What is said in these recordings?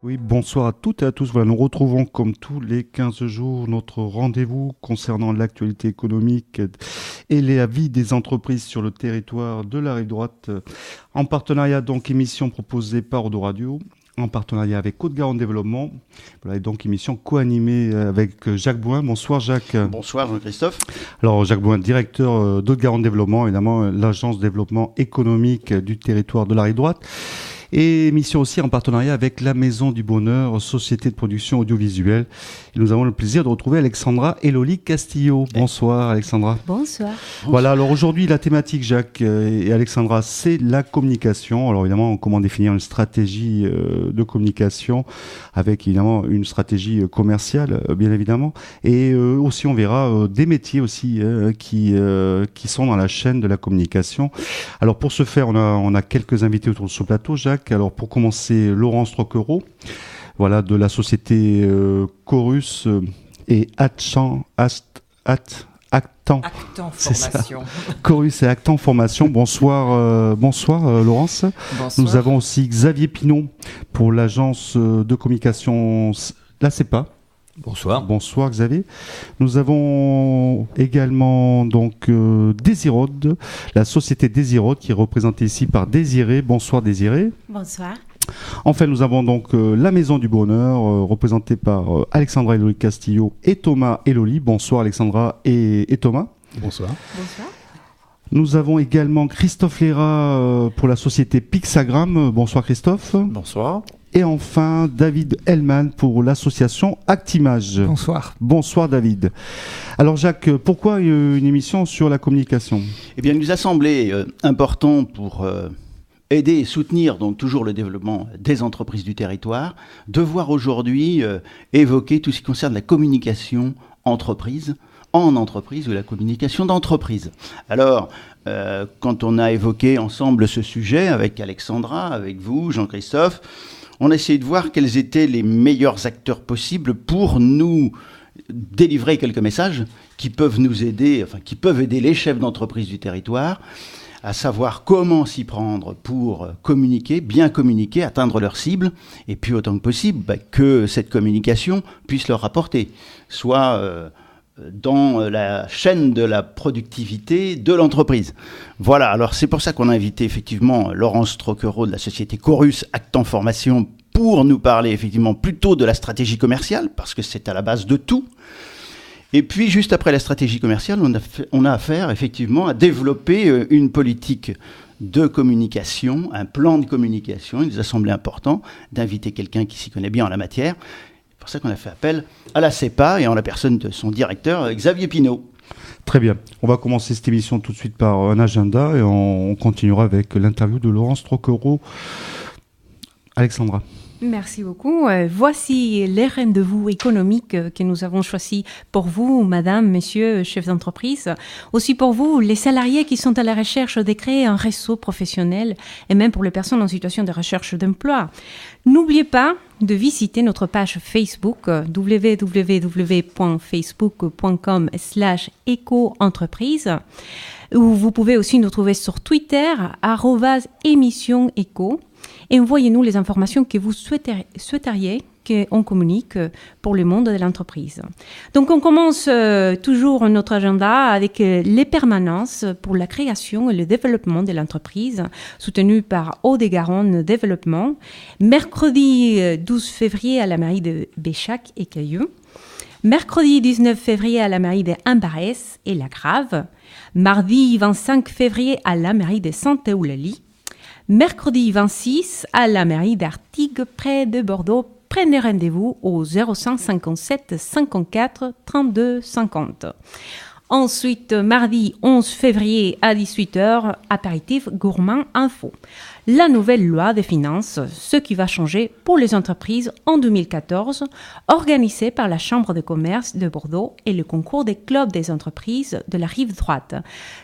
Oui, bonsoir à toutes et à tous. Voilà, nous retrouvons comme tous les 15 jours notre rendez-vous concernant l'actualité économique et la vie des entreprises sur le territoire de la rive droite. En partenariat, donc, émission proposée par Odo Radio, en partenariat avec Côte-Garonne Développement. Voilà, et donc émission co-animée avec Jacques Bouin. Bonsoir Jacques. Bonsoir Jean-Christophe. Alors Jacques Bouin, directeur d'Haute-Garonne Développement, évidemment l'agence de développement économique du territoire de la rive droite. Et émission aussi en partenariat avec la Maison du Bonheur, société de production audiovisuelle. Et nous avons le plaisir de retrouver Alexandra Eloli Castillo. Bonsoir Alexandra. Bonsoir. Voilà, alors aujourd'hui la thématique, Jacques et Alexandra, c'est la communication. Alors évidemment, comment définir une stratégie de communication avec évidemment une stratégie commerciale, bien évidemment. Et aussi on verra des métiers aussi qui sont dans la chaîne de la communication. Alors pour ce faire, on a quelques invités autour de ce plateau, Jacques. Alors pour commencer, Laurence Troquereau, voilà, de la société Chorus et Actan Formation. Chorus et Actan Formation. Bonsoir, Laurence. Bonsoir. Nous avons aussi Xavier Pinot pour l'agence de communication La CEPA. Bonsoir. Bonsoir Xavier. Nous avons également donc Désirode, la société Désirode qui est représentée ici par Désiré. Bonsoir Désiré. Bonsoir. Enfin, nous avons donc la Maison du Bonheur représentée par Alexandra Eloli Castillo et Thomas Eloli. Bonsoir Alexandra et Thomas. Bonsoir. Bonsoir. Nous avons également Christophe Léra pour la société Pixagram. Bonsoir Christophe. Bonsoir. Et enfin, David Hellman pour l'association Actimage. Bonsoir. Bonsoir David. Alors Jacques, pourquoi une émission sur la communication ? Eh bien, il nous a semblé important pour aider et soutenir donc toujours le développement des entreprises du territoire, de voir aujourd'hui évoquer tout ce qui concerne la communication entreprise, en entreprise ou la communication d'entreprise. Alors, quand on a évoqué ensemble ce sujet avec Alexandra, avec vous, Jean-Christophe, on a essayé de voir quels étaient les meilleurs acteurs possibles pour nous délivrer quelques messages qui peuvent nous aider, enfin qui peuvent aider les chefs d'entreprise du territoire à savoir comment s'y prendre pour communiquer, bien communiquer, atteindre leur cible, et puis autant que possible, que cette communication puisse leur rapporter, soit dans la chaîne de la productivité de l'entreprise. Voilà, alors c'est pour ça qu'on a invité effectivement Laurence Troquereau de la société Chorus Actan Formation pour nous parler effectivement plutôt de la stratégie commerciale, parce que c'est à la base de tout. Et puis juste après la stratégie commerciale, on a affaire effectivement à développer une politique de communication, un plan de communication. Il nous a semblé important d'inviter quelqu'un qui s'y connaît bien en la matière. C'est pour ça qu'on a fait appel à la CEPA et en la personne de son directeur, Xavier Pinot. Très bien. On va commencer cette émission tout de suite par un agenda et on continuera avec l'interview de Laurence Troquereau. Alexandra. Merci beaucoup. Voici les rendez-vous économiques que nous avons choisis pour vous, madame, monsieur, chefs d'entreprise. Aussi pour vous, les salariés qui sont à la recherche de créer un réseau professionnel et même pour les personnes en situation de recherche d'emploi. N'oubliez pas de visiter notre page Facebook www.facebook.com/éco-entreprise où vous pouvez aussi nous trouver sur Twitter @émission-éco. Et envoyez-nous les informations que vous souhaiteriez qu'on communique pour le monde de l'entreprise. Donc, on commence toujours notre agenda avec les permanences pour la création et le développement de l'entreprise, soutenues par Haut-de-Garonne Développement, mercredi 12 février à la mairie de Béchac et Caillou, mercredi 19 février à la mairie de Ambarès et La Grave, mardi 25 février à la mairie de Saint-Eulalie, mercredi 26 à la mairie d'Artigues, près de Bordeaux. Prenez rendez-vous au 05 57 54 32 50. Ensuite, mardi 11 février à 18h, apéritif gourmand info. La nouvelle loi des finances, ce qui va changer pour les entreprises en 2014, organisée par la Chambre de commerce de Bordeaux et le concours des clubs des entreprises de la rive droite.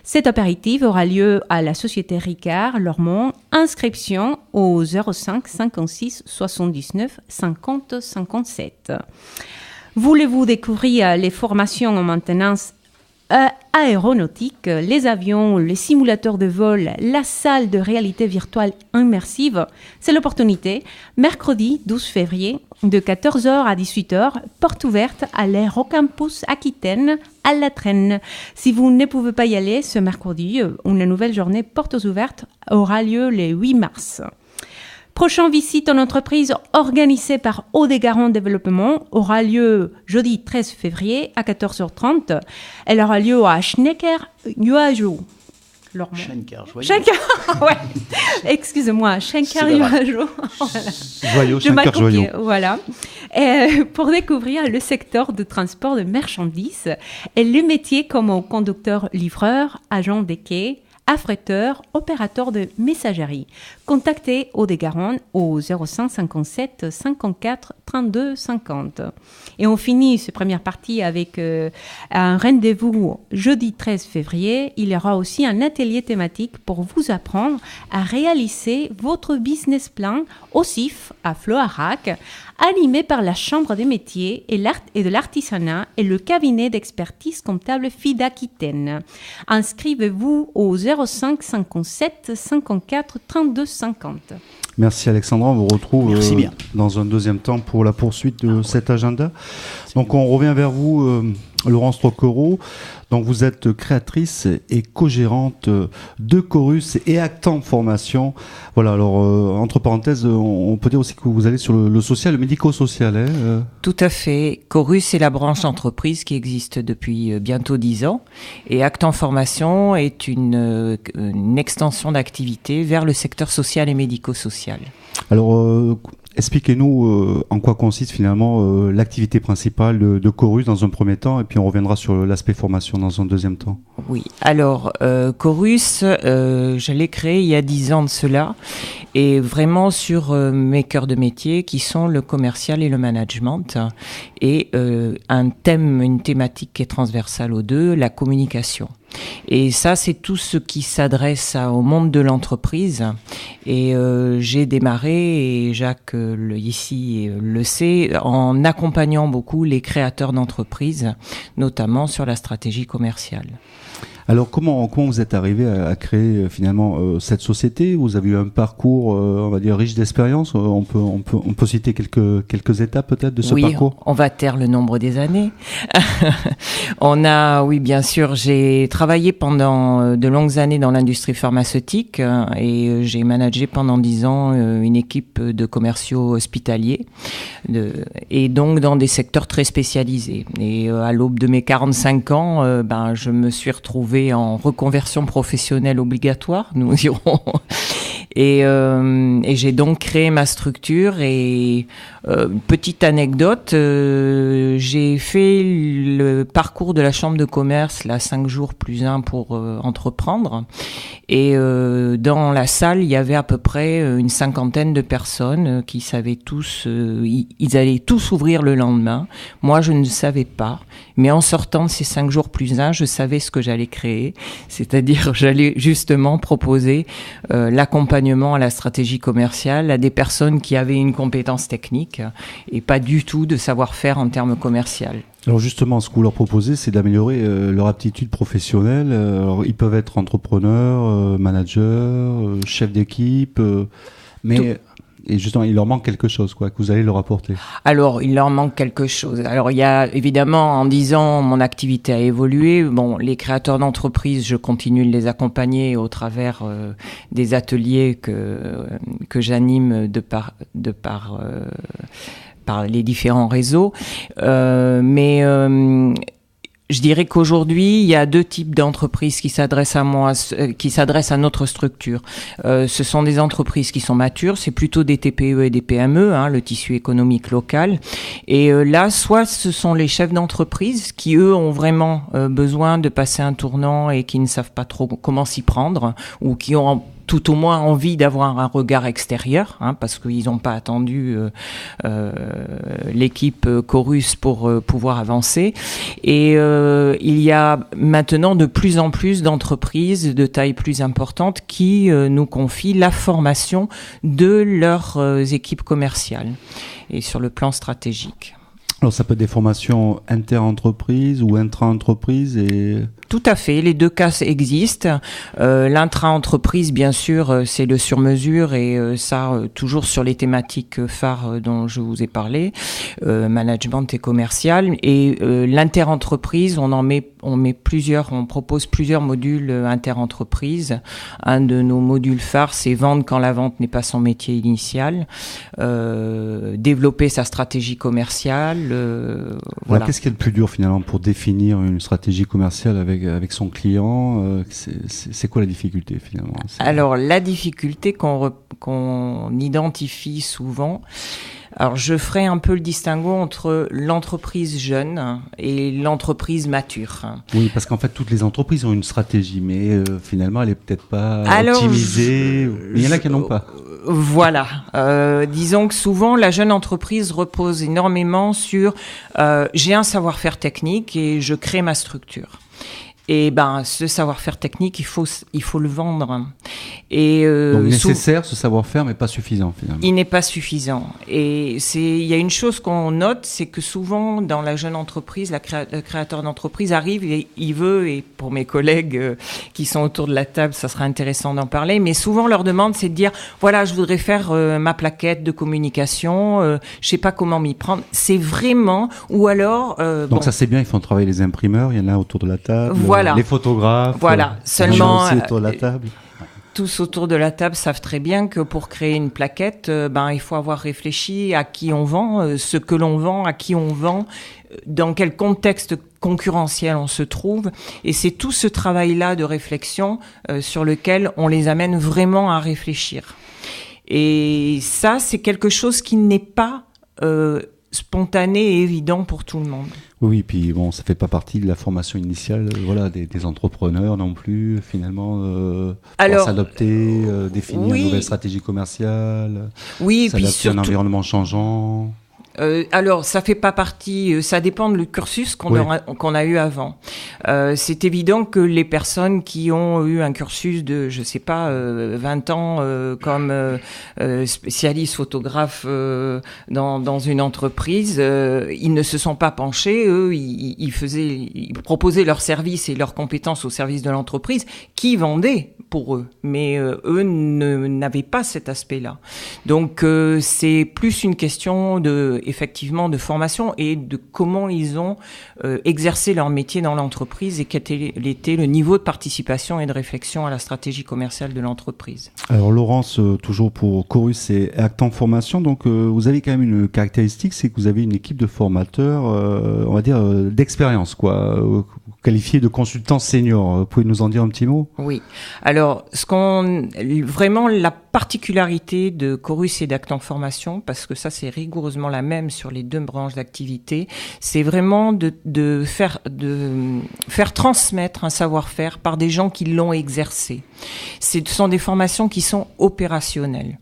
Cet apéritif aura lieu à la Société Ricard, Lormont. Inscription au 05 56 79 50 57. Voulez-vous découvrir les formations en maintenance aéronautique, les avions, les simulateurs de vol, la salle de réalité virtuelle immersive. C'est l'opportunité. Mercredi 12 février, de 14h à 18h, porte ouverte à l'Aérocampus Aquitaine à La Traîne. Si vous ne pouvez pas y aller ce mercredi, une nouvelle journée portes ouvertes aura lieu le 8 mars. Prochaine visite en entreprise organisée par Haut-des-Garonne Développement aura lieu jeudi 13 février à 14h30. Elle aura lieu à Schenker-Joachim. Schenker, ouais. Excusez-moi, Schenker-Joachim. Schenker-Joachim. Voilà. Pour découvrir le secteur de transport de marchandises et les métiers comme conducteur, livreur, agent des quais, affréteur, opérateur de messagerie. Contactez Haut-des-Garonne au 05 57 54 32 50. Et on finit cette première partie avec un rendez-vous jeudi 13 février. Il y aura aussi un atelier thématique pour vous apprendre à réaliser votre business plan au CIF à Floarac, animé par la Chambre des métiers et de l'artisanat et le cabinet d'expertise comptable FIDA-Aquitaine. Inscrivez-vous au 05 57 54 32 50. Merci Alexandra, on vous retrouve dans un deuxième temps pour la poursuite de cet agenda. Donc on revient vers vous, Laurence Troquereau. Donc vous êtes créatrice et co-gérante de Chorus et Actant Formation. Voilà, alors entre parenthèses, on peut dire aussi que vous allez sur le social, le médico-social. Hein, Tout à fait. Chorus est la branche entreprise qui existe depuis bientôt 10 ans. Et Actant Formation est une extension d'activité vers le secteur social et médico-social. Alors, expliquez-nous en quoi consiste finalement l'activité principale de Chorus dans un premier temps, et puis on reviendra sur l'aspect formation dans un deuxième temps. Oui, alors Chorus, je l'ai créé il y a 10 ans de cela, et vraiment sur mes cœurs de métier qui sont le commercial et le management, et une thématique qui est transversale aux deux, la communication. Et ça, c'est tout ce qui s'adresse au monde de l'entreprise. Et j'ai démarré, et Jacques ici le sait, en accompagnant beaucoup les créateurs d'entreprises, notamment sur la stratégie commerciale. Alors comment vous êtes arrivé à créer finalement cette société ? Vous avez eu un parcours, on va dire, riche d'expérience. On peut citer quelques étapes peut-être de ce parcours. Oui, on va taire le nombre des années. Oui, bien sûr, j'ai travaillé pendant de longues années dans l'industrie pharmaceutique et j'ai managé pendant 10 ans une équipe de commerciaux hospitaliers et donc dans des secteurs très spécialisés. Et à l'aube de mes 45 ans, je me suis retrouvée en reconversion professionnelle obligatoire, nous dirons. Et j'ai donc créé ma structure. Et petite anecdote, j'ai fait le parcours de la chambre de commerce, 5 jours plus 1 pour entreprendre. Et dans la salle, il y avait à peu près une 50aine de personnes qui savaient tous, ils allaient tous ouvrir le lendemain. Moi, je ne savais pas. Mais en sortant de ces 5 jours plus 1, je savais ce que j'allais créer. C'est-à-dire, j'allais justement proposer l'accompagnement à la stratégie commerciale à des personnes qui avaient une compétence technique et pas du tout de savoir-faire en termes commercial. Alors justement, ce que vous leur proposez, c'est d'améliorer leur aptitude professionnelle. Alors, ils peuvent être entrepreneurs, managers, chefs d'équipe, mais... Et justement, il leur manque quelque chose, que vous allez leur apporter. Alors, il leur manque quelque chose. Alors, il y a évidemment, en 10 ans, mon activité a évolué. Bon, les créateurs d'entreprises, je continue de les accompagner au travers des ateliers que j'anime par les différents réseaux. Je dirais qu'aujourd'hui, il y a 2 types d'entreprises qui s'adressent à moi, qui s'adressent à notre structure. Ce sont des entreprises qui sont matures, c'est plutôt des TPE et des PME, le tissu économique local. Et là, soit ce sont les chefs d'entreprise qui, eux, ont vraiment besoin de passer un tournant et qui ne savent pas trop comment s'y prendre, ou qui ont tout au moins envie d'avoir un regard extérieur, parce qu'ils n'ont pas attendu l'équipe Chorus pour pouvoir avancer. Et il y a maintenant de plus en plus d'entreprises de taille plus importante qui nous confient la formation de leurs équipes commerciales et sur le plan stratégique. Alors ça peut être des formations inter-entreprises ou intra-entreprises et... Tout à fait, les deux cas existent. L'intra-entreprise, bien sûr, c'est le sur-mesure et toujours sur les thématiques phares dont je vous ai parlé, management et commercial. Et l'inter-entreprise, on propose plusieurs modules inter-entreprise. Un de nos modules phares, c'est vendre quand la vente n'est pas son métier initial, développer sa stratégie commerciale. Voilà. Qu'est-ce qui est le plus dur finalement pour définir une stratégie commerciale avec son client, c'est quoi la difficulté finalement? Alors la difficulté qu'on identifie souvent, alors je ferai un peu le distinguo entre l'entreprise jeune et l'entreprise mature. Oui, parce qu'en fait toutes les entreprises ont une stratégie, mais finalement elle est peut-être pas optimisée. Il y en a qui n'en ont pas. Voilà. Disons que souvent, la jeune entreprise repose énormément sur j'ai un savoir-faire technique et je crée ma structure. Et ce savoir-faire technique, il faut le vendre. Et donc nécessaire ce savoir-faire, mais pas suffisant finalement. Il n'est pas suffisant. Et il y a une chose qu'on note, c'est que souvent dans la jeune entreprise, le créateur d'entreprise arrive et il veut, et pour mes collègues qui sont autour de la table, ça sera intéressant d'en parler. Mais souvent leur demande, c'est de dire voilà, je voudrais faire ma plaquette de communication, je sais pas comment m'y prendre. C'est vraiment, ou alors. Donc ça c'est bien, il faut travailler les imprimeurs, il y en a autour de la table. Voilà. Les photographes, seulement autour de la table. Tous autour de la table savent très bien que pour créer une plaquette, il faut avoir réfléchi à qui on vend, ce que l'on vend, à qui on vend, dans quel contexte concurrentiel on se trouve. Et c'est tout ce travail-là de réflexion sur lequel on les amène vraiment à réfléchir. Et ça, c'est quelque chose qui n'est pas spontané et évident pour tout le monde. Oui, puis bon, ça fait pas partie de la formation initiale, des entrepreneurs non plus, finalement, pour s'adapter, définir une nouvelle stratégie commerciale, s'adapter à un environnement changeant. Alors, ça fait pas partie, ça dépend du cursus qu'on a eu avant. C'est évident que les personnes qui ont eu un cursus de, 20 ans comme spécialiste photographe dans une entreprise, ils ne se sont pas penchés, eux, ils proposaient leurs services et leurs compétences au service de l'entreprise qui vendait pour eux, mais eux n'avaient pas cet aspect-là. Donc c'est plus une question effectivement de formation et de comment ils ont exercé leur métier dans l'entreprise et quel était le niveau de participation et de réflexion à la stratégie commerciale de l'entreprise. Alors Laurence, toujours pour Chorus et Actant Formation, donc vous avez quand même une caractéristique, c'est que vous avez une équipe de formateurs, on va dire d'expérience, qualifiés de consultants seniors. Vous pouvez nous en dire un petit mot? Oui. Alors, vraiment la particularité de Chorus et d'Actant Formation, parce que ça c'est rigoureusement la même sur les deux branches d'activité, c'est vraiment de faire transmettre un savoir-faire par des gens qui l'ont exercé. Ce sont des formations qui sont opérationnelles.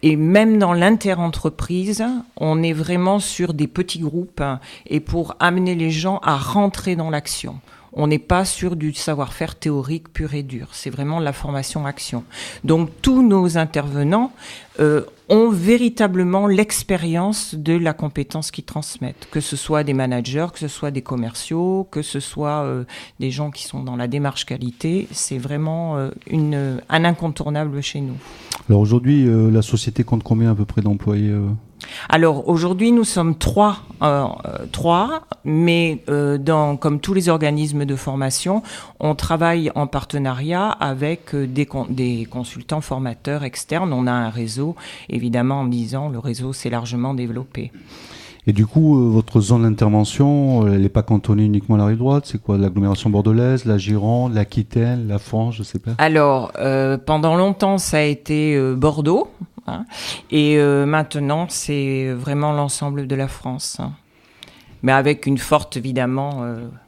Et même dans l'inter-entreprise, on est vraiment sur des petits groupes et pour amener les gens à rentrer dans l'action. On n'est pas sur du savoir-faire théorique pur et dur. C'est vraiment la formation action. Donc tous nos intervenants ont véritablement l'expérience de la compétence qu'ils transmettent. Que ce soit des managers, que ce soit des commerciaux, que ce soit des gens qui sont dans la démarche qualité. C'est vraiment un incontournable chez nous. Alors aujourd'hui, la société compte combien à peu près d'employés Alors aujourd'hui, nous sommes trois, mais comme tous les organismes de formation, on travaille en partenariat avec des consultants formateurs externes. On a un réseau, évidemment, en 10 ans, le réseau s'est largement développé. Et du coup, votre zone d'intervention, elle n'est pas cantonnée uniquement à la rive droite, c'est quoi? L'agglomération bordelaise, la Gironde, l'Aquitaine, la France, je ne sais pas. Alors, pendant longtemps, ça a été Bordeaux, et maintenant, c'est vraiment l'ensemble de la France. Mais avec une forte, évidemment,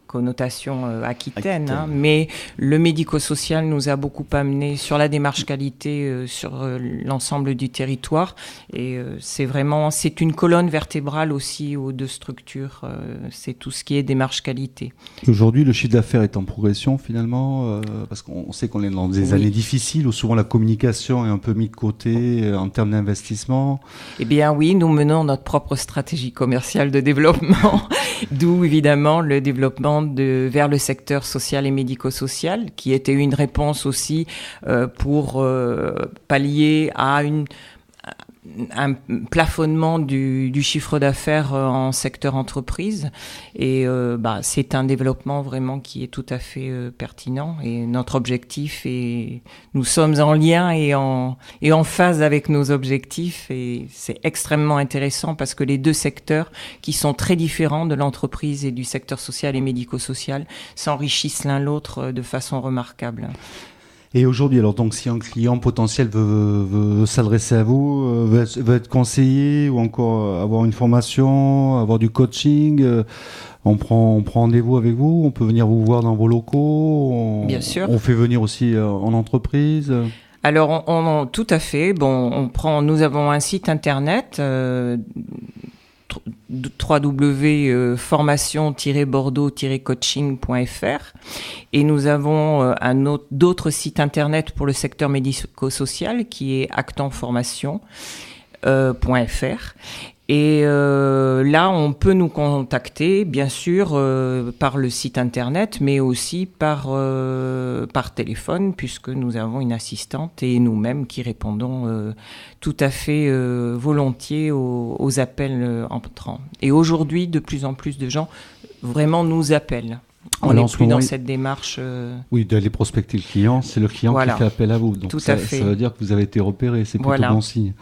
connotation aquitaine. Mais le médico-social nous a beaucoup amené sur la démarche qualité sur l'ensemble du territoire. Et c'est une colonne vertébrale aussi aux deux structures. C'est tout ce qui est démarche qualité. Aujourd'hui, le chiffre d'affaires est en progression finalement, parce qu'on sait qu'on est dans des années difficiles où souvent la communication est un peu mise de côté en termes d'investissement. Eh bien oui, nous menons notre propre stratégie commerciale de développement. D'où évidemment le développement vers le secteur social et médico-social, qui était une réponse aussi pour pallier à un plafonnement du chiffre d'affaires en secteur entreprise. Et c'est un développement vraiment qui est tout à fait pertinent. Et notre objectif nous sommes en lien et en phase avec nos objectifs. Et c'est extrêmement intéressant parce que les deux secteurs, qui sont très différents de l'entreprise et du secteur social et médico-social, s'enrichissent l'un l'autre de façon remarquable. Et aujourd'hui, alors donc, si un client potentiel veut s'adresser à vous, veut être conseillé ou encore avoir une formation, avoir du coaching, on prend rendez-vous avec vous, on peut venir vous voir dans vos locaux. Bien sûr. On fait venir aussi en entreprise. Alors, tout à fait. Bon, nous avons un site internet. www.formation-bordeaux-coaching.fr et nous avons d'autres sites internet pour le secteur médico-social qui est actanformation.fr. Et là, on peut nous contacter, bien sûr, par le site internet, mais aussi par téléphone, puisque nous avons une assistante et nous-mêmes qui répondons tout à fait volontiers aux appels entrants. Et aujourd'hui, de plus en plus de gens vraiment nous appellent. On n'est plus dans cette démarche. Oui, d'aller prospecter le client, c'est le client qui fait appel à vous. Donc ça veut dire que vous avez été repéré, c'est plutôt bon signe.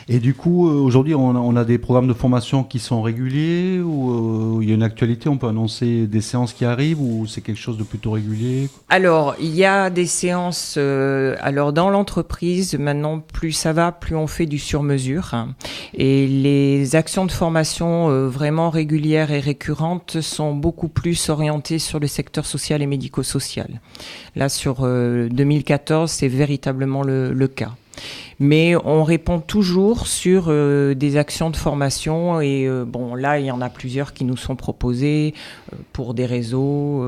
Et du coup, aujourd'hui, on a des programmes de formation qui sont réguliers ou il y a une actualité, on peut annoncer des séances qui arrivent ou c'est quelque chose de plutôt régulier? Alors, il y a des séances. Alors, dans l'entreprise, maintenant, plus ça va, plus on fait du sur-mesure. Et les actions de formation vraiment régulières et récurrentes sont beaucoup plus orientées sur le secteur social et médico-social. Là, sur 2014, c'est véritablement le cas. Mais on répond toujours sur des actions de formation et là, il y en a plusieurs qui nous sont proposées pour des réseaux.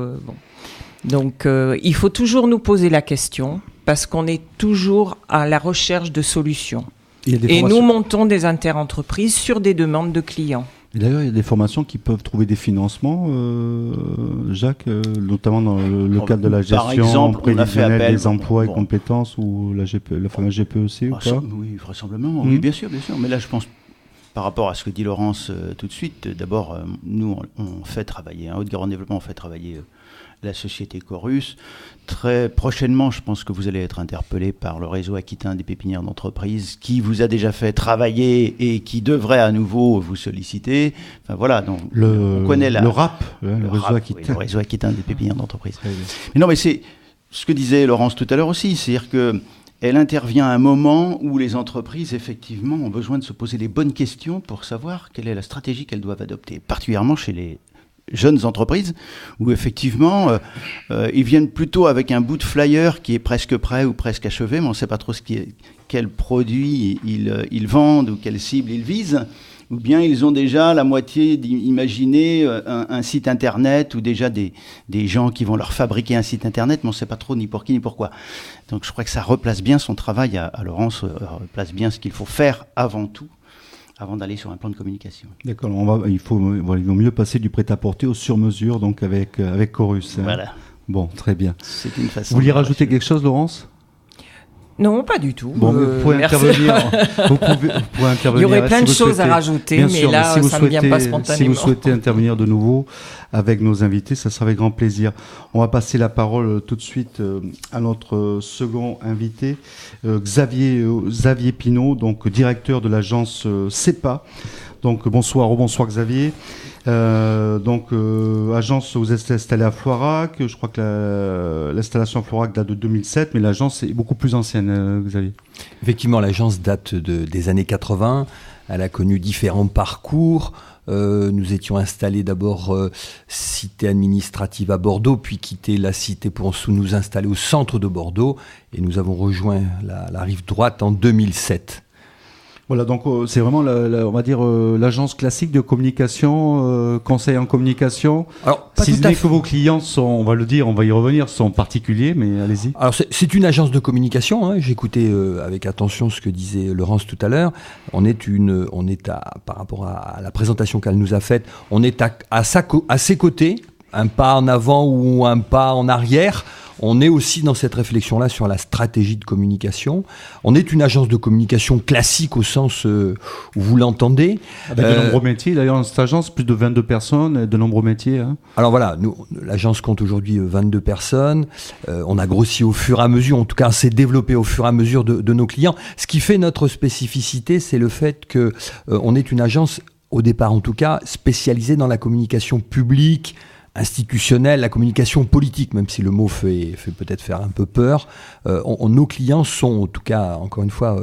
Donc, il faut toujours nous poser la question parce qu'on est toujours à la recherche de solutions. Et nous montons des interentreprises sur des demandes de clients. Et d'ailleurs, il y a des formations qui peuvent trouver des financements, Jacques, notamment dans le cadre de la gestion prévisionnelle des emplois et compétences ou la fameuse GPEC ou pas? Oui, vraisemblablement. Oui, bien sûr. Mais là, je pense, par rapport à ce que dit Laurence tout de suite, d'abord, nous, on fait travailler, Haute-Garonne Développement, on fait travailler la société Chorus. Très prochainement, je pense que vous allez être interpellé par le réseau aquitain des pépinières d'entreprise qui vous a déjà fait travailler et qui devrait à nouveau vous solliciter. Enfin voilà, donc on connaît le RAP, le réseau aquitain. Oui, le réseau aquitain des pépinières d'entreprise. Mais non, mais c'est ce que disait Laurence tout à l'heure aussi, c'est-à-dire que elle intervient à un moment où les entreprises, effectivement, ont besoin de se poser les bonnes questions pour savoir quelle est la stratégie qu'elles doivent adopter, particulièrement chez les jeunes entreprises, où effectivement, ils viennent plutôt avec un bout de flyer qui est presque prêt ou presque achevé, mais on ne sait pas trop quel produit ils vendent ou quelle cible ils visent, ou bien ils ont déjà la moitié imaginé un site internet ou déjà des gens qui vont leur fabriquer un site internet, mais on ne sait pas trop ni pour qui ni pourquoi. Donc je crois que ça replace bien son travail à Laurence, replace bien ce qu'il faut faire avant tout, avant d'aller sur un plan de communication. D'accord, il vaut mieux passer du prêt-à-porter au sur-mesure, donc avec Chorus. Voilà. Bon, très bien. C'est une façon. Vous vouliez rajouter quelque chose, Laurence ? Non, pas du tout. Bon, vous pouvez intervenir. Vous pouvez intervenir. Il y aurait plein de choses à rajouter, mais sûr, là, ça ne vient pas spontanément. Si vous souhaitez intervenir de nouveau avec nos invités, ça sera avec grand plaisir. On va passer la parole tout de suite à notre second invité, Xavier Pinault, donc directeur de l'agence CEPA. Donc bonsoir Xavier. Agence, vous êtes installée à Floirac. Je crois que l'installation à Floirac date de 2007, mais l'agence est beaucoup plus ancienne, Xavier. Effectivement, l'agence date des années 80. Elle a connu différents parcours. Nous étions installés d'abord cité administrative à Bordeaux, puis quitté la cité pour nous installer au centre de Bordeaux. Et nous avons rejoint la rive droite en 2007. Voilà, donc c'est vraiment, on va dire, l'agence classique de communication, conseil en communication. Alors, pas si tout ce à n'est fait. que vos clients sont, on va le dire, on va y revenir, sont particuliers, mais allez-y. Alors c'est une agence de communication. Hein. J'écoutais avec attention ce que disait Laurence tout à l'heure. Par rapport à la présentation qu'elle nous a faite, on est à ses côtés, un pas en avant ou un pas en arrière. On est aussi dans cette réflexion-là sur la stratégie de communication. On est une agence de communication classique au sens où vous l'entendez. Avec de nombreux métiers, d'ailleurs, dans cette agence, plus de 22 personnes, de nombreux métiers. Hein. Alors voilà, nous, l'agence compte aujourd'hui 22 personnes. On a grossi au fur et à mesure, en tout cas, on s'est développé au fur et à mesure de nos clients. Ce qui fait notre spécificité, c'est le fait que on est une agence, au départ en tout cas, spécialisée dans la communication publique, institutionnelle, la communication politique, même si le mot fait peut-être faire un peu peur. Nos clients sont, en tout cas, encore une fois,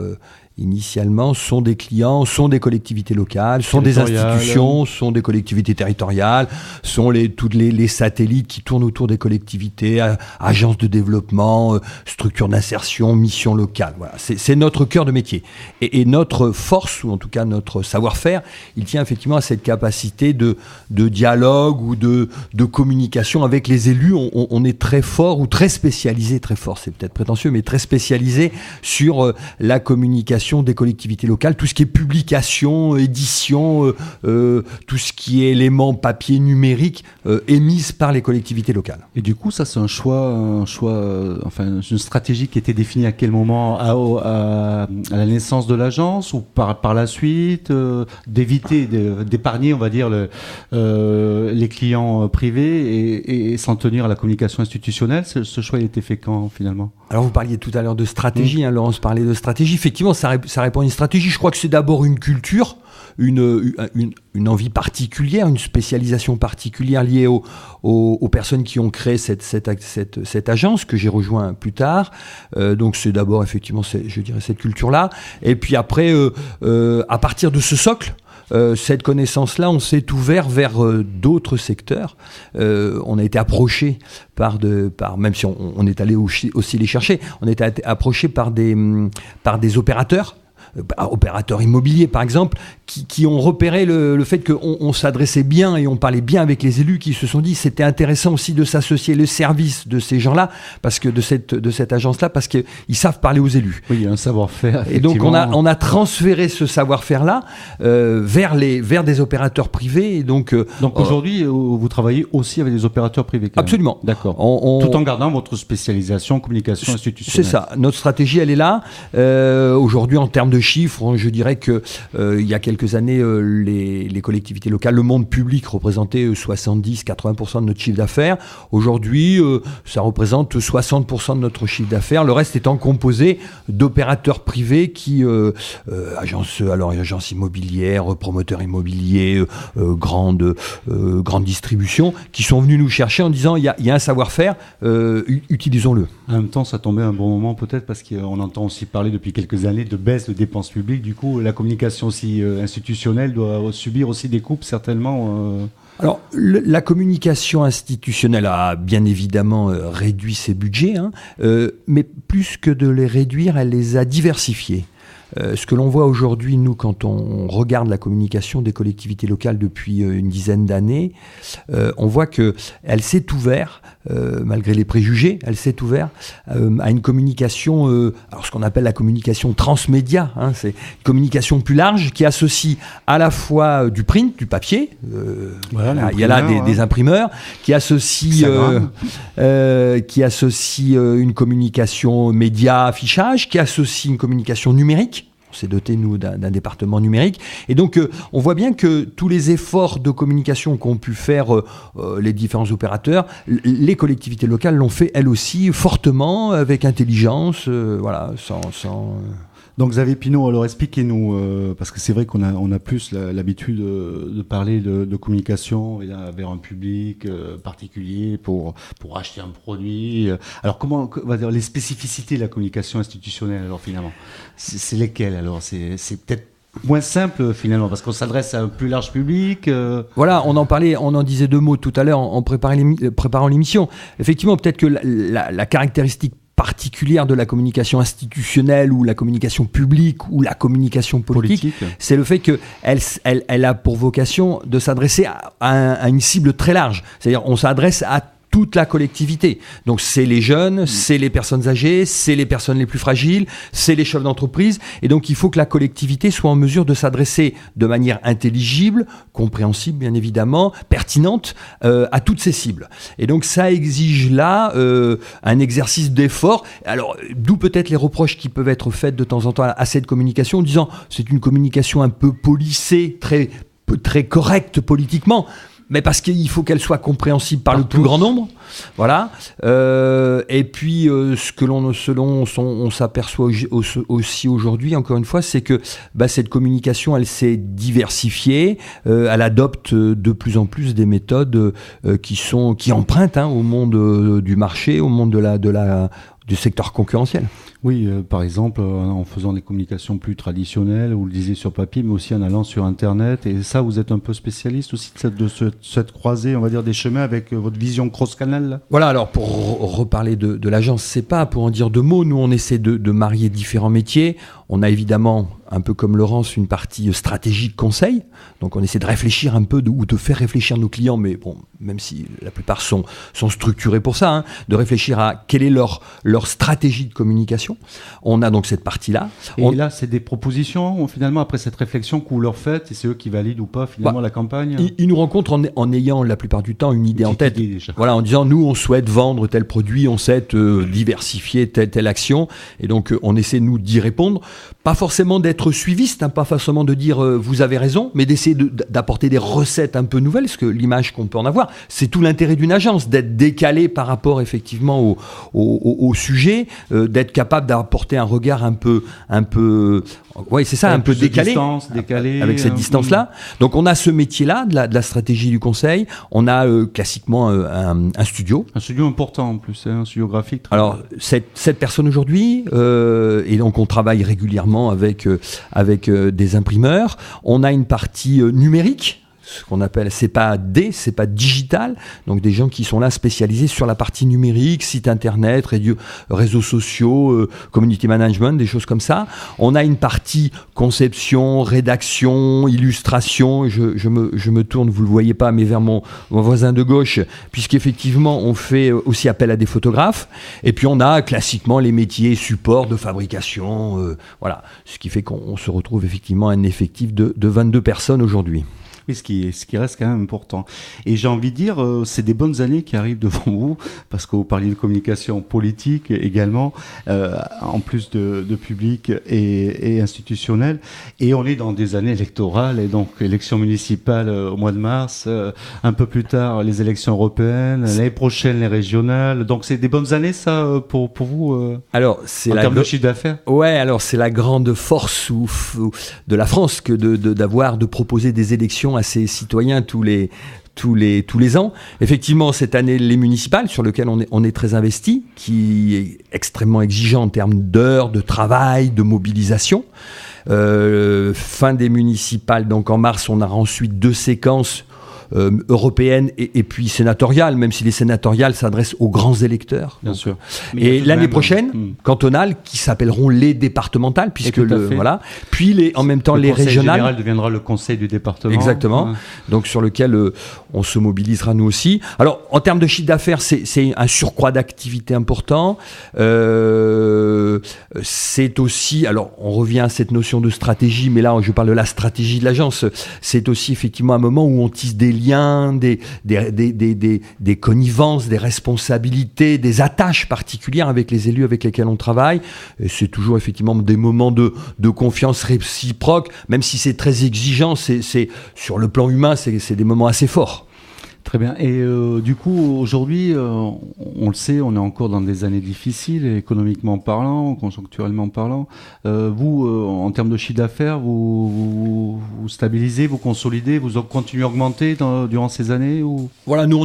initialement, sont des clients, sont des collectivités locales, sont des institutions, sont des collectivités territoriales, sont tous les satellites qui tournent autour des collectivités, agences de développement, structures d'insertion, missions locales. Voilà, c'est notre cœur de métier. Et notre force, ou en tout cas notre savoir-faire, il tient effectivement à cette capacité de dialogue ou de communication avec les élus. On est très fort ou très spécialisé, très fort, c'est peut-être prétentieux, mais très spécialisé sur la communication des collectivités locales, tout ce qui est publication, édition, tout ce qui est éléments papier numérique émises par les collectivités locales. Et du coup, ça c'est un choix, enfin une stratégie qui était définie à quel moment, à la naissance de l'agence ou par la suite, d'éviter, d'épargner, on va dire, les clients privés et s'en tenir à la communication institutionnelle. Ce choix il a été fait quand finalement? Alors vous parliez tout à l'heure de stratégie, Laurence parlait de stratégie. Effectivement, ça répond à une stratégie. Je crois que c'est d'abord une culture, une envie particulière, une spécialisation particulière liée aux personnes qui ont créé cette agence que j'ai rejoint plus tard. Donc c'est d'abord effectivement, je dirais, cette culture-là. Et puis après, à partir de ce socle, cette connaissance-là, on s'est ouvert vers d'autres secteurs. On a été approché même si on est allé aussi les chercher, on a été approché par des opérateurs immobiliers par exemple, qui ont repéré le fait qu'on s'adressait bien et on parlait bien avec les élus, qui se sont dit c'était intéressant aussi de s'associer le service de ces gens-là, parce que de cette agence-là, parce qu'ils savent parler aux élus. Oui, il y a un savoir-faire. Et donc on a transféré ce savoir-faire-là vers des opérateurs privés. Et donc aujourd'hui, vous travaillez aussi avec des opérateurs privés quand même. Absolument. D'accord. Tout en gardant votre spécialisation communication institutionnelle. C'est ça. Notre stratégie, elle est là. Aujourd'hui, en termes de chiffres, je dirais que il y a quelques années, les collectivités locales, le monde public représentait 70-80% de notre chiffre d'affaires. Aujourd'hui, ça représente 60% de notre chiffre d'affaires. Le reste étant composé d'opérateurs privés qui, agences immobilières, promoteurs immobiliers, grande distribution, qui sont venus nous chercher en disant il y a un savoir-faire, utilisons-le. En même temps, ça tombait à un bon moment peut-être parce qu'on entend aussi parler depuis quelques années de baisse de dépenses publiques. Du coup, la communication aussi institutionnelle doit subir aussi des coupes certainement. Alors, la communication institutionnelle a bien évidemment réduit ses budgets, mais plus que de les réduire, elle les a diversifiés. Ce que l'on voit aujourd'hui, nous, quand on regarde la communication des collectivités locales depuis une dizaine d'années, on voit qu'elle s'est ouverte, malgré les préjugés, elle s'est ouverte à une communication, alors ce qu'on appelle la communication transmédia, c'est une communication plus large qui associe à la fois du print, du papier, il y a là des imprimeurs, qui associe une communication média, affichage, qui associe une communication numérique. On s'est doté, nous, d'un département numérique. Et donc, on voit bien que tous les efforts de communication qu'ont pu faire les différents opérateurs, les collectivités locales l'ont fait, elles aussi, fortement, avec intelligence, sans... Donc Xavier Pinault, alors expliquez-nous, parce que c'est vrai qu'on a plus l'habitude de parler de communication vers un public particulier pour acheter un produit. Alors comment, on va dire, les spécificités de la communication institutionnelle alors finalement, c'est lesquelles alors? C'est peut-être moins simple finalement parce qu'on s'adresse à un plus large public. Voilà, on en disait deux mots tout à l'heure en préparant l'émission. Effectivement, peut-être que la caractéristique particulière de la communication institutionnelle ou la communication publique ou la communication politique. C'est le fait qu'elle a pour vocation de s'adresser à une cible très large. C'est-à-dire on s'adresse à toute la collectivité. Donc c'est les jeunes, c'est les personnes âgées, c'est les personnes les plus fragiles, c'est les chefs d'entreprise. Et donc il faut que la collectivité soit en mesure de s'adresser de manière intelligible, compréhensible bien évidemment, pertinente à toutes ces cibles. Et donc ça exige là un exercice d'effort. Alors d'où peut-être les reproches qui peuvent être faits de temps en temps à cette communication, en disant c'est une communication un peu policée, très correcte politiquement. Mais parce qu'il faut qu'elle soit compréhensible par le plus grand nombre, voilà. Et puis, on s'aperçoit aussi aujourd'hui, encore une fois, c'est que cette communication, elle s'est diversifiée. Elle adopte de plus en plus des méthodes qui empruntent au monde du marché, au monde du secteur concurrentiel. Oui, par exemple, en faisant des communications plus traditionnelles, vous le disiez sur papier, mais aussi en allant sur Internet. Et ça, vous êtes un peu spécialiste aussi de cette croisée, on va dire, des chemins avec votre vision cross-canal là. Voilà, alors pour reparler de l'agence, c'est pas pour en dire deux mots. Nous, on essaie de marier différents métiers. On a évidemment, un peu comme Laurence, une partie stratégique conseil. Donc on essaie de réfléchir un peu ou de faire réfléchir nos clients, mais bon, même si la plupart sont structurés pour ça, de réfléchir à quelle est leur stratégie de communication. On a donc cette partie-là. Et là, c'est des propositions, finalement, après cette réflexion que vous leur faites, et c'est eux qui valident ou pas, finalement, la campagne. Ils nous rencontrent en ayant, la plupart du temps, une idée en tête. Voilà, en disant, nous, on souhaite vendre tel produit, on souhaite diversifier telle action. Et donc, on essaie, nous, d'y répondre. Pas forcément d'être suiviste, pas forcément de dire vous avez raison, mais d'essayer d'apporter des recettes un peu nouvelles, parce que l'image qu'on peut en avoir, c'est tout l'intérêt d'une agence, d'être décalé par rapport effectivement au sujet, d'être capable d'apporter un regard un peu ouais, c'est ça, un peu décalé, avec cette distance-là. Donc on a ce métier-là de la stratégie du conseil. On a classiquement un studio. Un studio important en plus, un studio graphique. Alors cette personne aujourd'hui, et donc on travaille régulièrement avec des imprimeurs. On a une partie numérique. Ce qu'on appelle, c'est pas digital, donc des gens qui sont là spécialisés sur la partie numérique, site internet, réseaux sociaux, community management, des choses comme ça. On a une partie conception, rédaction, illustration. Je me tourne, vous le voyez pas, mais vers mon voisin de gauche, puisqu'effectivement on fait aussi appel à des photographes. Et puis on a classiquement les métiers support de fabrication, voilà, ce qui fait qu'on se retrouve effectivement un effectif de 22 personnes aujourd'hui. Oui, ce qui reste quand même important. Et j'ai envie de dire, c'est des bonnes années qui arrivent devant vous, parce que vous parliez de communication politique également, en plus de public et institutionnel. Et on est dans des années électorales, et donc élections municipales au mois de mars, un peu plus tard les élections européennes, l'année prochaine les régionales. Donc c'est des bonnes années ça pour vous alors, c'est en termes de chiffre d'affaires. Ouais, alors c'est la grande force de la France que de proposer des élections à ses citoyens tous les ans. Effectivement, cette année, les municipales, sur lesquelles on est très investi, qui est extrêmement exigeant en termes d'heures, de travail, de mobilisation. Fin des municipales, donc en mars, on aura ensuite 2 séquences européenne et puis sénatoriale, même si les sénatoriales s'adressent aux grands électeurs. Bien sûr. Et l'année prochaine, cantonales, qui s'appelleront les départementales, puisque voilà. Puis en même temps les régionales. Le conseil général deviendra le conseil du département. Exactement. Ouais. Donc sur lequel on se mobilisera nous aussi. Alors en termes de chiffre d'affaires, c'est un surcroît d'activité important. C'est aussi, alors on revient à cette notion de stratégie, mais là je parle de la stratégie de l'agence. C'est aussi effectivement un moment où on tisse des liens, des connivences, des responsabilités, des attaches particulières avec les élus avec lesquels on travaille. Et c'est toujours effectivement des moments de confiance réciproque, même si c'est très exigeant, c'est sur le plan humain, c'est des moments assez forts. Très bien. Et du coup, aujourd'hui, on le sait, on est encore dans des années difficiles, économiquement parlant, conjoncturellement parlant. Vous, en termes de chiffre d'affaires, vous stabilisez, vous consolidez, vous continuez à augmenter durant ces années ou... Voilà, nous,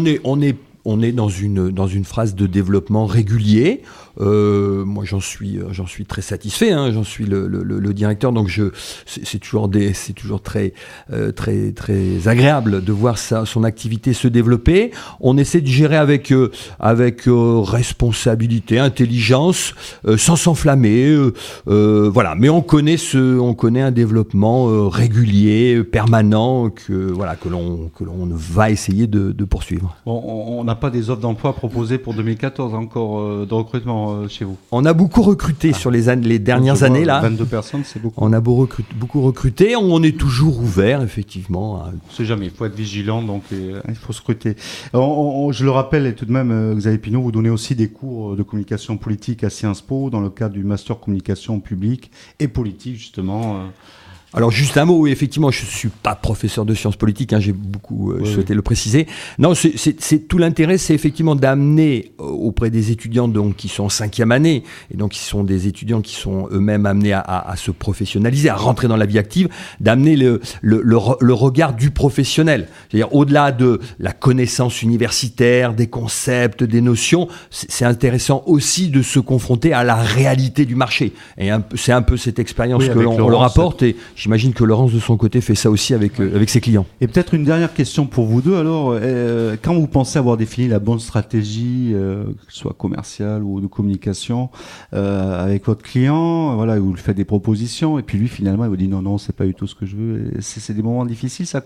on est dans une phase de développement régulier. Moi, j'en suis très satisfait. J'en suis le directeur, donc c'est toujours très agréable de voir son activité se développer. On essaie de gérer avec responsabilité, intelligence, sans s'enflammer. Voilà. Mais on connaît un développement régulier, permanent, que l'on va essayer de poursuivre. Bon, on n'a pas des offres d'emploi proposées pour 2014 encore de recrutement chez vous. On a beaucoup recruté sur les dernières années là. 22 personnes, c'est beaucoup. On a beaucoup recruté. On est toujours ouvert, effectivement. On ne sait jamais. Il faut être vigilant, donc il faut scruter. Je le rappelle, et tout de même, Xavier Pinault, vous donnez aussi des cours de communication politique à Sciences Po dans le cadre du master communication publique et politique, justement. Alors juste un mot, oui, effectivement, je ne suis pas professeur de sciences politiques, j'ai beaucoup souhaité le préciser. Non, c'est tout l'intérêt, c'est effectivement d'amener auprès des étudiants donc, qui sont en 5e année, et donc qui sont des étudiants qui sont eux-mêmes amenés à se professionnaliser, à rentrer dans la vie active, d'amener le regard du professionnel. C'est-à-dire au-delà de la connaissance universitaire, des concepts, des notions, c'est intéressant aussi de se confronter à la réalité du marché. Et c'est un peu cette expérience que l'on leur apporte, et j'imagine que Laurence, de son côté, fait ça aussi avec ses clients. Et peut-être une dernière question pour vous deux. Alors, quand vous pensez avoir défini la bonne stratégie, que ce soit commerciale ou de communication, avec votre client, voilà, vous lui faites des propositions, et puis lui, finalement, il vous dit non, c'est pas du tout ce que je veux. C'est des moments difficiles. Ça,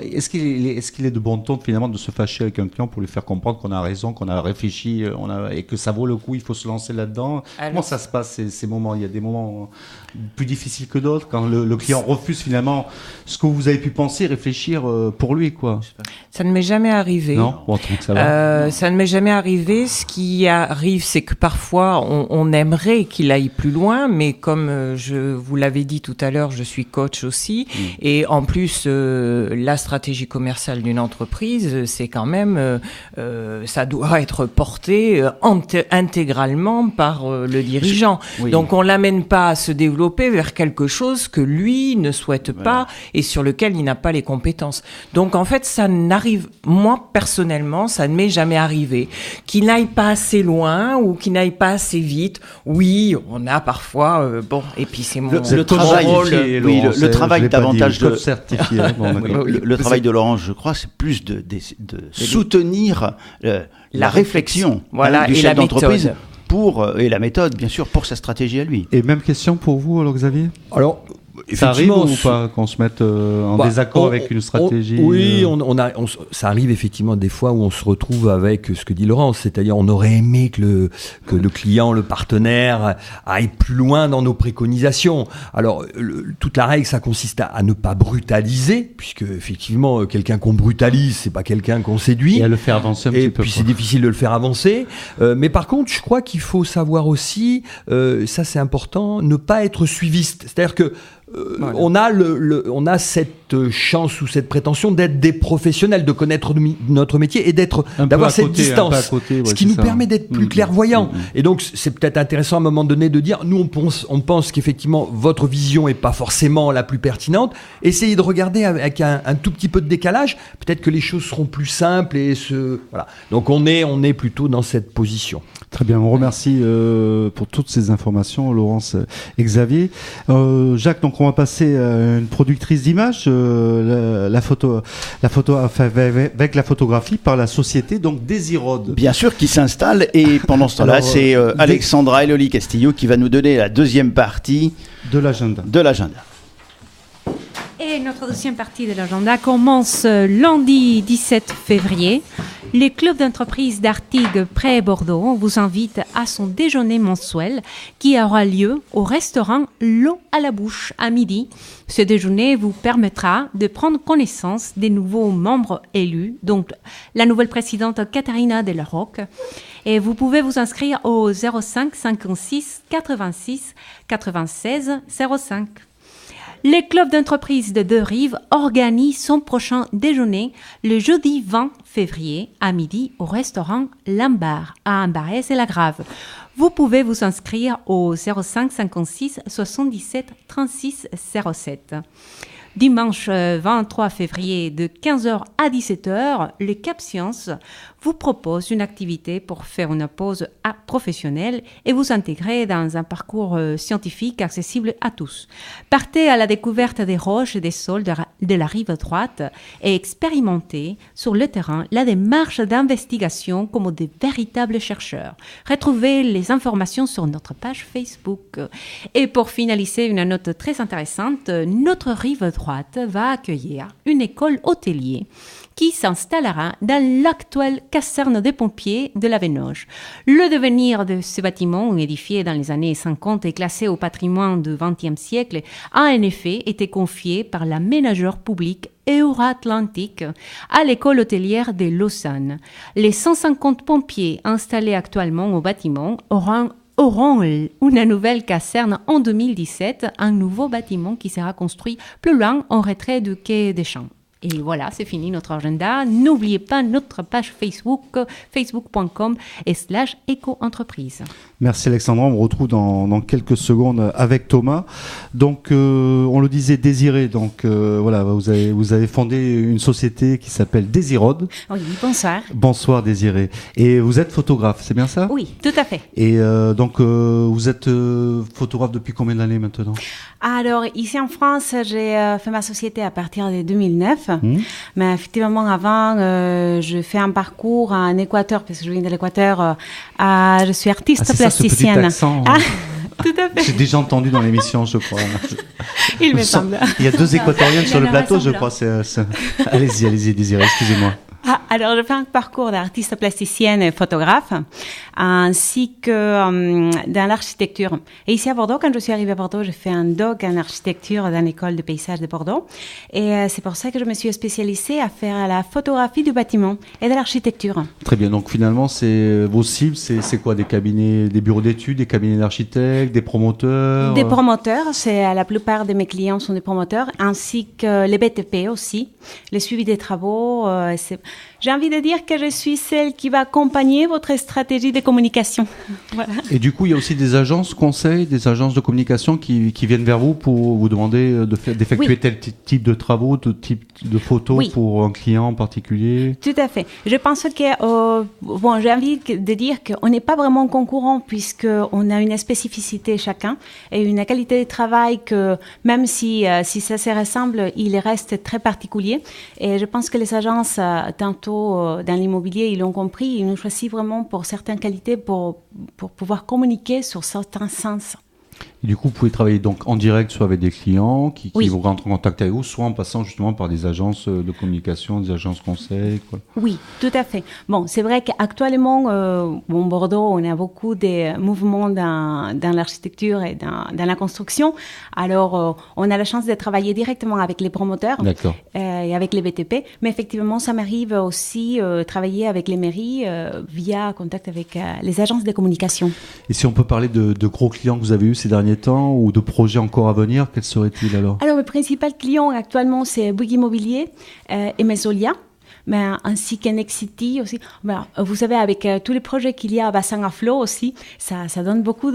est-ce qu'il est de bon ton, finalement, de se fâcher avec un client pour lui faire comprendre qu'on a raison, qu'on a réfléchi, et que ça vaut le coup, il faut se lancer là-dedans? Comment ça se passe, ces moments? Il y a des moments plus difficiles que d'autres, quand le client refuse finalement ce que vous avez pu penser, réfléchir pour lui, quoi. Ça ne m'est jamais arrivé. Non, bon, ça va. Ça ne m'est jamais arrivé. Ce qui arrive, c'est que parfois on aimerait qu'il aille plus loin, mais comme je vous l'avais dit tout à l'heure, je suis coach aussi, et en plus la stratégie commerciale d'une entreprise, c'est quand même ça doit être porté intégralement par le dirigeant. Oui. Donc on l'amène pas à se développer vers quelque chose que lui ne souhaite pas et sur lequel il n'a pas les compétences. Donc en fait, ça n'arrive, moi personnellement, ça ne m'est jamais arrivé. Qu'il n'aille pas assez loin ou qu'il n'aille pas assez vite. Oui, on a parfois, et puis c'est mon le travail, le travail davantage de certifié. Le travail de Laurence, je crois, c'est plus de soutenir la réflexion du chef d'entreprise. Et la méthode, bien sûr, pour sa stratégie à lui. Et même question pour vous, alors Xavier ? Alors, ça arrive ou pas qu'on se mette en désaccord avec une stratégie Oui, ça arrive effectivement des fois où on se retrouve avec ce que dit Laurence, c'est-à-dire on aurait aimé que le client, le partenaire aille plus loin dans nos préconisations. Alors, toute la règle, ça consiste à ne pas brutaliser, puisque effectivement, quelqu'un qu'on brutalise, c'est pas quelqu'un qu'on séduit. Et à le faire avancer un petit peu. Et puis c'est difficile de le faire avancer. Mais par contre, je crois qu'il faut savoir aussi, ça c'est important, ne pas être suiviste. C'est-à-dire que on a cette chance ou cette prétention d'être des professionnels, de connaître notre métier et d'avoir cette distance, ce qui nous permet d'être plus clairvoyants. Et donc c'est peut-être intéressant à un moment donné de dire, nous on pense qu'effectivement votre vision est pas forcément la plus pertinente. Essayez de regarder avec un tout petit peu de décalage, peut-être que les choses seront plus simples voilà. Donc on est plutôt dans cette position. Très bien, on remercie pour toutes ces informations, Laurence et Xavier. Jacques, donc on va passer à une productrice d'images, la photo avec la photographie par la société donc Désirode. Bien sûr, qui s'installe, et pendant ce temps-là, c'est Alexandra Eloli Castillo qui va nous donner la deuxième partie de l'agenda. Et notre deuxième partie de l'agenda commence lundi 17 février. Le club d'entreprise d'Artigues près Bordeaux vous invite à son déjeuner mensuel qui aura lieu au restaurant L'eau à la bouche à midi. Ce déjeuner vous permettra de prendre connaissance des nouveaux membres élus, donc la nouvelle présidente Katharina de la Rocque. Et vous pouvez vous inscrire au 05 56 86 96 05. Le club d'entreprise de Deux-Rives organise son prochain déjeuner le jeudi 20 février à midi au restaurant Lambar à Ambarès-et-la-Grave. Vous pouvez vous inscrire au 05 56 77 36 07. Dimanche 23 février de 15h à 17h, le Cap Science vous propose une activité pour faire une pause professionnelle et vous intégrer dans un parcours scientifique accessible à tous. Partez à la découverte des roches et des sols de la rive droite et expérimentez sur le terrain la démarche d'investigation comme de véritables chercheurs. Retrouvez les informations sur notre page Facebook. Et pour finaliser, une note très intéressante, notre rive droite va accueillir une école hôtelière qui s'installera dans l'actuelle caserne des pompiers de la Venoge. Le devenir de ce bâtiment, édifié dans les années 50 et classé au patrimoine du XXe siècle, a en effet été confié par l'aménageur public Euro-Atlantique à l'école hôtelière de Lausanne. Les 150 pompiers installés actuellement au bâtiment auront une nouvelle caserne en 2017, un nouveau bâtiment qui sera construit plus loin en retrait du quai des Champs. Et voilà, c'est fini notre agenda. N'oubliez pas notre page Facebook, facebook.com/éco-entreprise. Merci Alexandra, on me retrouve dans quelques secondes avec Thomas. Donc, on le disait, Désiré, donc voilà, vous avez fondé une société qui s'appelle Désirode. Oui, bonsoir. Bonsoir Désiré. Et vous êtes photographe, c'est bien ça ? Oui, tout à fait. Et donc, vous êtes photographe depuis combien d'années maintenant ? Alors, ici en France, j'ai fait ma société à partir de 2009. Mais effectivement, avant, je fais un parcours en Équateur, parce que je viens de l'Équateur. Je suis artiste plasticienne. Ce petit accent, tout à fait. J'ai déjà entendu dans l'émission, je crois. Il me semble. Il y a 2 Équatoriennes sur le plateau, je crois. Allez-y, Désiré, excusez-moi. Alors, je fais un parcours d'artiste plasticienne et photographe, ainsi que dans l'architecture. Et ici à Bordeaux, quand je suis arrivée à Bordeaux, j'ai fait un doc en architecture dans l'école de paysage de Bordeaux. Et c'est pour ça que je me suis spécialisée à faire la photographie du bâtiment et de l'architecture. Très bien. Donc finalement, vos cibles, c'est quoi ? Des cabinets, des bureaux d'études, des cabinets d'architectes, des promoteurs ? Des promoteurs. La plupart de mes clients sont des promoteurs, ainsi que les BTP aussi, le suivi des travaux. J'ai envie de dire que je suis celle qui va accompagner votre stratégie de communication. Voilà. Et du coup, il y a aussi des agences conseils, des agences de communication qui viennent vers vous pour vous demander d'effectuer tel type de travaux, de type de photos pour un client en particulier. Tout à fait. Je pense que, j'ai envie de dire qu'on n'est pas vraiment concurrents puisqu'on a une spécificité chacun et une qualité de travail que même si ça se ressemble, il reste très particulier. Et je pense que les agences, tantôt dans l'immobilier, ils l'ont compris, ils nous choisissent vraiment pour certaines qualités pour pouvoir communiquer sur certains sens. Et du coup, vous pouvez travailler donc en direct soit avec des clients qui vous rentrent en contact avec vous, soit en passant justement par des agences de communication, des agences conseils. Quoi. Oui, tout à fait. Bon, c'est vrai qu'actuellement, Bordeaux, on a beaucoup de mouvements dans l'architecture et dans la construction. Alors, on a la chance de travailler directement avec les promoteurs et avec les BTP. Mais effectivement, ça m'arrive aussi travailler avec les mairies via contact avec les agences de communication. Et si on peut parler de gros clients que vous avez eus ces derniers temps ou de projets encore à venir, quels seraient-ils alors ? Alors, le principal client actuellement, c'est Bouygues Immobilier et Mesolia, mais ainsi qu'Nexity aussi. Vous savez, avec tous les projets qu'il y a à Bassin à Flot aussi, ça donne beaucoup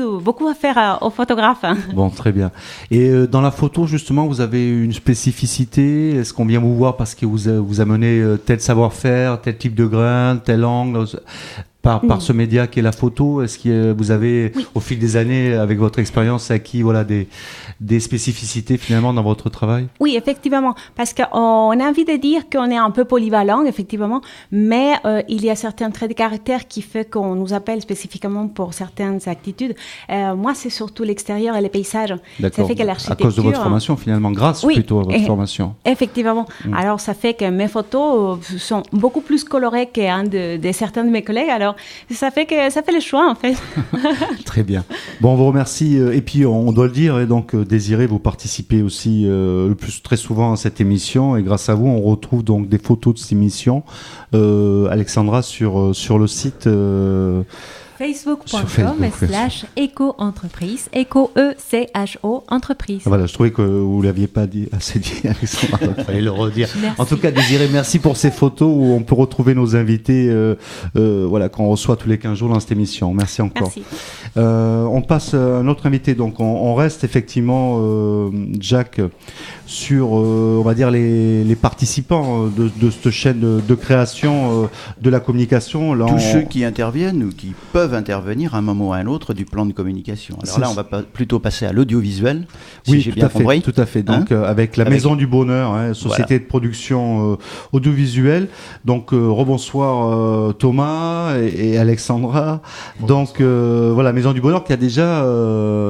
à faire aux photographes. Bon, très bien. Et dans la photo, justement, vous avez une spécificité ? Est-ce qu'on vient vous voir parce que vous amenez tel savoir-faire, tel type de grain, tel angle par ce média qui est la photo? Est-ce que vous avez, au fil des années, avec votre expérience, acquis des spécificités finalement dans votre travail? Oui, effectivement, parce qu'on a envie de dire qu'on est un peu polyvalent, effectivement, mais il y a certains traits de caractère qui fait qu'on nous appelle spécifiquement pour certaines aptitudes. Moi, c'est surtout l'extérieur et les paysages. D'accord. Ça fait que l'architecture... À cause de votre formation, finalement, grâce plutôt à votre formation. Effectivement. Alors, ça fait que mes photos sont beaucoup plus colorées qu'un de certains de mes collègues. Alors, ça fait le choix, en fait. Très bien. Bon, on vous remercie. Et puis, on doit le dire, et donc, Désiré, vous participez aussi très souvent à cette émission. Et grâce à vous, on retrouve donc des photos de cette émission, Alexandra, sur le site... facebook.com/éco-entreprise, éco-E-C-H-O, entreprise. Voilà, je trouvais que vous ne l'aviez pas assez dit, Alexandra, il fallait le redire. Merci. En tout cas, Désiré, merci pour ces photos où on peut retrouver nos invités quand on reçoit tous les 15 jours dans cette émission. Merci encore. Merci. On passe à un autre invité, donc on reste effectivement, Jacques, sur, on va dire, les participants de cette chaîne de création de la communication. Là, tous ceux qui interviennent ou qui peuvent intervenir à un moment ou à un autre du plan de communication. Alors là, on va plutôt passer à l'audiovisuel, si j'ai bien compris. Tout à fait. Donc, avec la Maison du Bonheur, société de production audiovisuelle. Donc, rebonsoir Thomas et Alexandra. Donc, voilà, Maison du Bonheur qui a déjà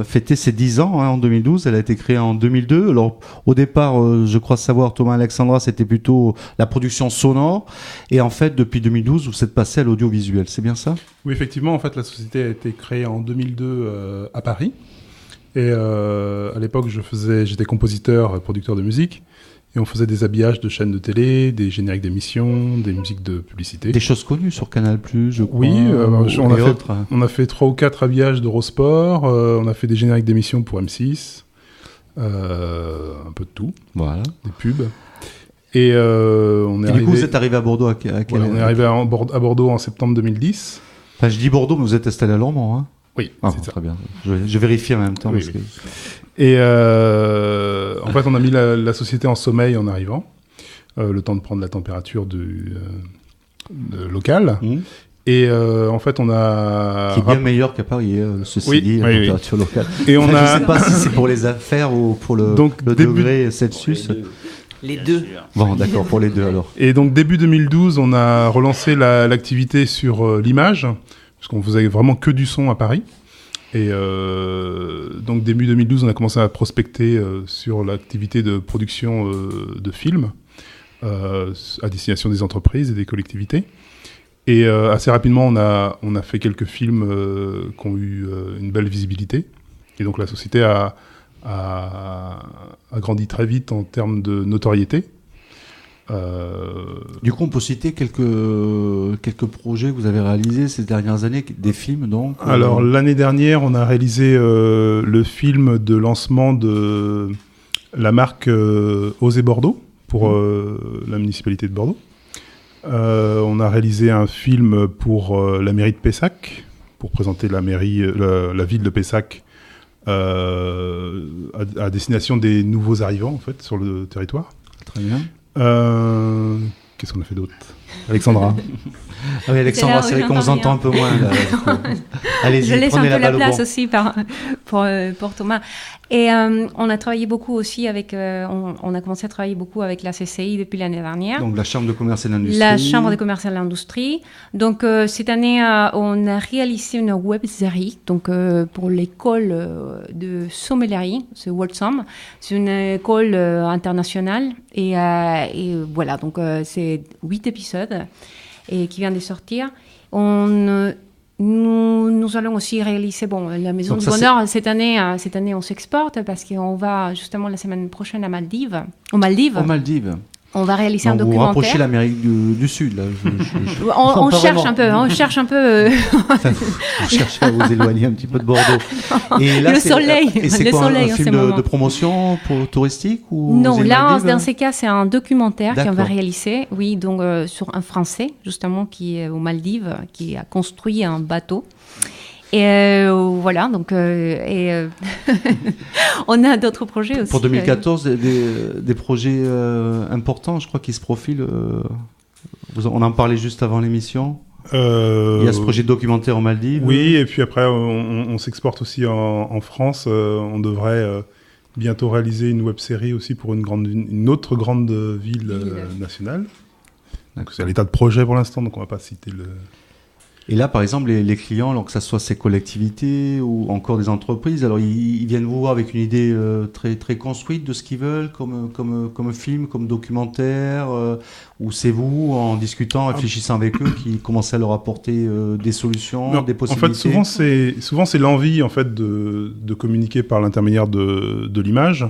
fêté ses 10 ans en 2012. Elle a été créée en 2002. Alors, au départ, je crois savoir, Thomas et Alexandra, c'était plutôt la production sonore. Et en fait, depuis 2012, vous êtes passé à l'audiovisuel. C'est bien ça ? Oui, effectivement. En fait, la société a été créée en 2002 à Paris. Et à l'époque, j'étais compositeur, producteur de musique. Et on faisait des habillages de chaînes de télé, des génériques d'émissions, des musiques de publicité. Des choses connues sur Canal+, je crois. Oui, on a fait 3 ou 4 habillages d'Eurosport, on a fait des génériques d'émissions pour M6, un peu de tout, voilà. Des pubs. Et du coup, vous êtes arrivé à Bordeaux à quelle année ? On est arrivé à Bordeaux en septembre 2010. Enfin, je dis Bordeaux, mais vous êtes installé à Lormont, hein ? Oui, c'est ça. Très bien. Je vérifie en même temps. Oui, oui. Et en fait, on a mis la société en sommeil en arrivant, le temps de prendre la température locale. Et en fait, on a... Qui est bien meilleur qu'à Paris, ceci dit, la température locale. Et je ne sais pas si c'est pour les affaires ou pour le degré Celsius. Les deux. Bon, d'accord, pour les deux alors. Et donc, début 2012, on a relancé l'activité sur l'image, parce qu'on faisait vraiment que du son à Paris. Et donc, début 2012, on a commencé à prospecter sur l'activité de production de films à destination des entreprises et des collectivités. Et assez rapidement, on a fait quelques films qui ont eu une belle visibilité. Et donc, la société a grandi très vite en termes de notoriété. Du coup, on peut citer quelques projets que vous avez réalisés ces dernières années, des films donc. Alors l'année dernière, on a réalisé le film de lancement de la marque Osez Bordeaux pour la municipalité de Bordeaux. On a réalisé un film pour la mairie de Pessac, pour présenter la ville de Pessac à destination des nouveaux arrivants en fait sur le territoire. Très bien. Qu'est-ce qu'on a fait d'autre ? Alexandra. Ah oui, Alexandra, c'est vrai qu'on vous entend un peu moins. Là, allez-y, je laisse un peu la place bon. aussi pour Thomas. Et on a travaillé beaucoup aussi avec... on a commencé à travailler beaucoup avec la CCI depuis l'année dernière. Donc la Chambre de commerce et d'industrie. La Chambre de commerce et d'industrie. Donc cette année, on a réalisé une web-série donc, pour l'école de sommellerie, c'est WorldSom. C'est une école internationale. Et voilà, donc c'est 8 épisodes et qui vient de sortir. Nous allons aussi réaliser la Maison du Bonheur. Cette année, on s'exporte parce qu'on va justement la semaine prochaine aux Maldives. Aux Maldives. On va réaliser un documentaire. Vous rapprochez l'Amérique du Sud, là. On cherche un peu. On cherche vous cherchez à vous éloigner un petit peu de Bordeaux. Et là, le soleil. Et c'est quoi, un film de promotion touristique ou non, là, dans ces cas, c'est un documentaire qu'on va réaliser. Oui, donc sur un Français, justement, qui est aux Maldives, qui a construit un bateau. Et voilà, donc on a d'autres projets aussi. Pour 2014, des projets importants, je crois, qui se profilent. On en parlait juste avant l'émission. Il y a ce projet documentaire aux Maldives. Oui, et puis après, on s'exporte aussi en France. On devrait bientôt réaliser une web-série aussi pour une autre grande ville nationale. Donc, c'est à l'état de projet pour l'instant, donc on ne va pas citer le... Et là, par exemple, les clients, alors que ce soit ces collectivités ou encore des entreprises, alors ils viennent vous voir avec une idée très, très construite de ce qu'ils veulent, comme film, comme documentaire, ou c'est vous, en discutant, réfléchissant avec eux, qui commencez à leur apporter des solutions, des possibilités. En fait, souvent c'est l'envie en fait de communiquer par l'intermédiaire de l'image.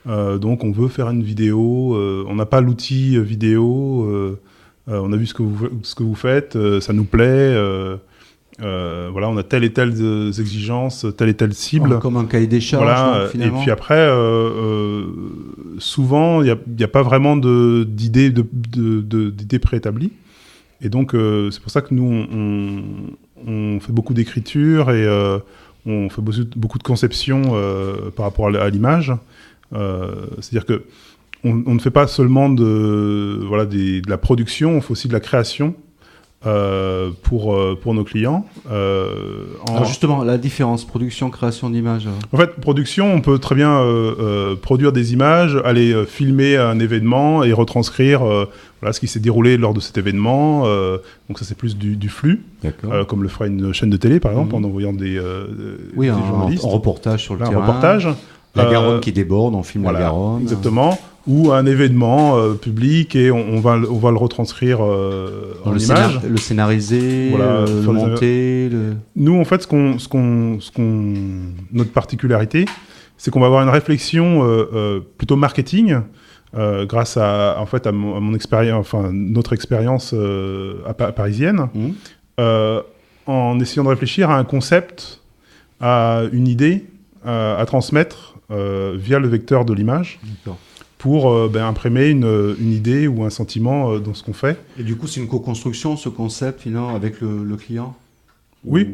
Donc, on veut faire une vidéo, on n'a pas l'outil vidéo. On a vu ce que vous faites, ça nous plaît. Voilà, on a telle et telle exigences, telle et telle cible. Comme un cahier des charges, voilà, finalement. Et puis après, souvent, il n'y a pas vraiment d'idées préétablies. Et donc, c'est pour ça que nous, on fait beaucoup d'écriture et on fait beaucoup de conception par rapport à l'image. C'est-à-dire que on ne fait pas seulement de la production, on fait aussi de la création pour nos clients. Alors justement, la différence production-création d'images. En fait, production, on peut très bien produire des images, aller filmer un événement et retranscrire ce qui s'est déroulé lors de cet événement. Donc ça, c'est plus du flux, comme le ferait une chaîne de télé, par exemple, en envoyant des journalistes. En reportage sur le terrain. Un reportage. La Garonne qui déborde, on filme la Garonne. Exactement. Ou un événement public et on va le retranscrire en image. Le scénariser, le monter. Nous, en fait, notre particularité, c'est qu'on va avoir une réflexion plutôt marketing grâce à mon expérience, notre expérience parisienne, en essayant de réfléchir à un concept, à une idée à transmettre via le vecteur de l'image. D'accord. Pour imprimer une idée ou un sentiment dans ce qu'on fait. Et du coup, c'est une co-construction, ce concept, finalement, avec le client ? Oui.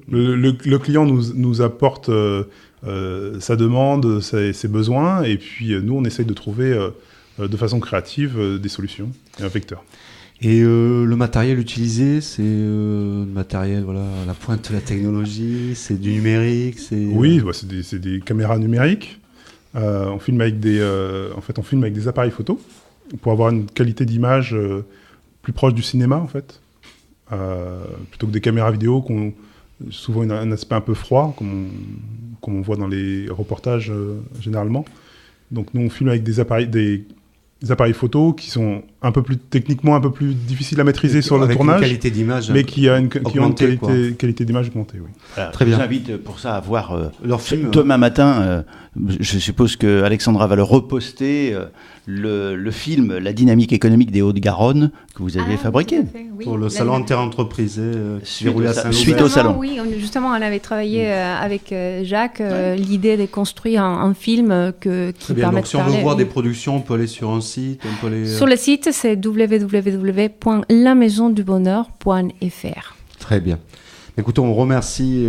Le client nous apporte sa demande, ses besoins, et puis nous, on essaye de trouver de façon créative des solutions et un vecteur. Et le matériel utilisé, c'est le matériel à la pointe de la technologie, c'est du numérique, Oui, c'est des caméras numériques. On filme avec des appareils photo pour avoir une qualité d'image plus proche du cinéma, en fait, plutôt que des caméras vidéo qui ont souvent un aspect un peu froid, comme on voit dans les reportages généralement. Donc nous, on filme avec des appareils photo qui sont techniquement un peu plus difficiles à maîtriser sur le tournage, une qualité d'image mais qui ont une qualité d'image augmentée. Oui. Voilà, très bien. Je vous invite pour ça à voir leur film demain matin. Je suppose que Alexandra va le reposter. Le film La dynamique économique des Hauts-de-Garonne que vous avez fabriqué pour le salon Inter-Entreprise déroulé à Saint-Lô. Au salon. Oui, justement, on avait travaillé avec Jacques l'idée de construire un film qui permet de si on veut voir des productions, on peut aller sur un site, Sur le site, c'est www.lamaisondubonheur.fr. Très bien. Écoutez, on remercie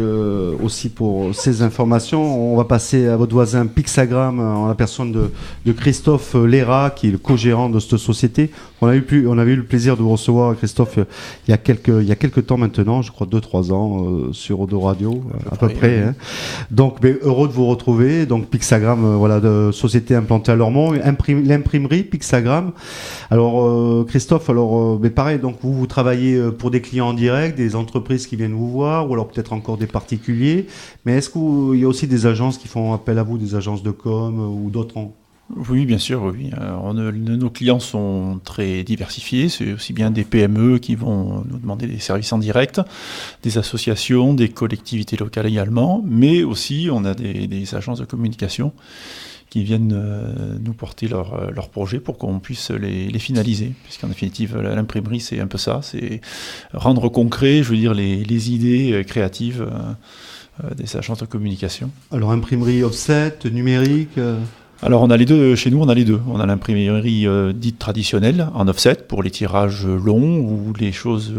aussi pour ces informations. On va passer à votre voisin Pixagram en la personne de Christophe Léra, qui est le co-gérant de cette société. On avait eu le plaisir de vous recevoir, Christophe, il y a quelques temps maintenant, je crois 2-3 ans, sur Odo Radio, à peu près. Hein. Donc, heureux de vous retrouver. Donc, Pixagram, de société implantée à Lormont, l'imprimerie Pixagram. Alors, Christophe, pareil, donc vous travaillez pour des clients en direct, des entreprises qui viennent vous voir, ou alors peut-être encore des particuliers. Mais est-ce qu'il y a aussi des agences qui font appel à vous, des agences de com ou d'autres Oui, bien sûr, oui. Alors, nos clients sont très diversifiés. C'est aussi bien des PME qui vont nous demander des services en direct, des associations, des collectivités locales également, mais aussi on a des agences de communication qui viennent nous porter leurs projets pour qu'on puisse les finaliser. Puisqu'en définitive, l'imprimerie, c'est un peu ça, c'est rendre concret, les idées créatives des agences de communication. Alors, imprimerie offset, numérique Alors on a les deux, chez nous on a les deux. On a l'imprimerie dite traditionnelle en offset pour les tirages longs ou les choses,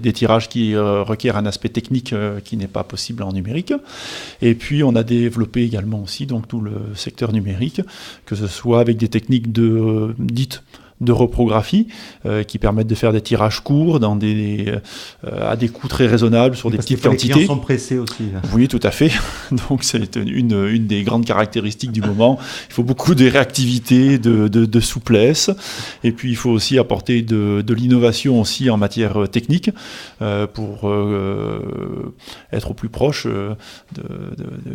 des tirages qui requièrent un aspect technique qui n'est pas possible en numérique. Et puis on a développé également aussi donc tout le secteur numérique, que ce soit avec des techniques dites de reprographie qui permettent de faire des tirages courts à des coûts très raisonnables sur des petites quantités. Les clients sont pressés aussi. Oui, tout à fait. Donc c'est une des grandes caractéristiques du moment. Il faut beaucoup de réactivité, de souplesse, et puis il faut aussi apporter de l'innovation aussi en matière technique pour être au plus proche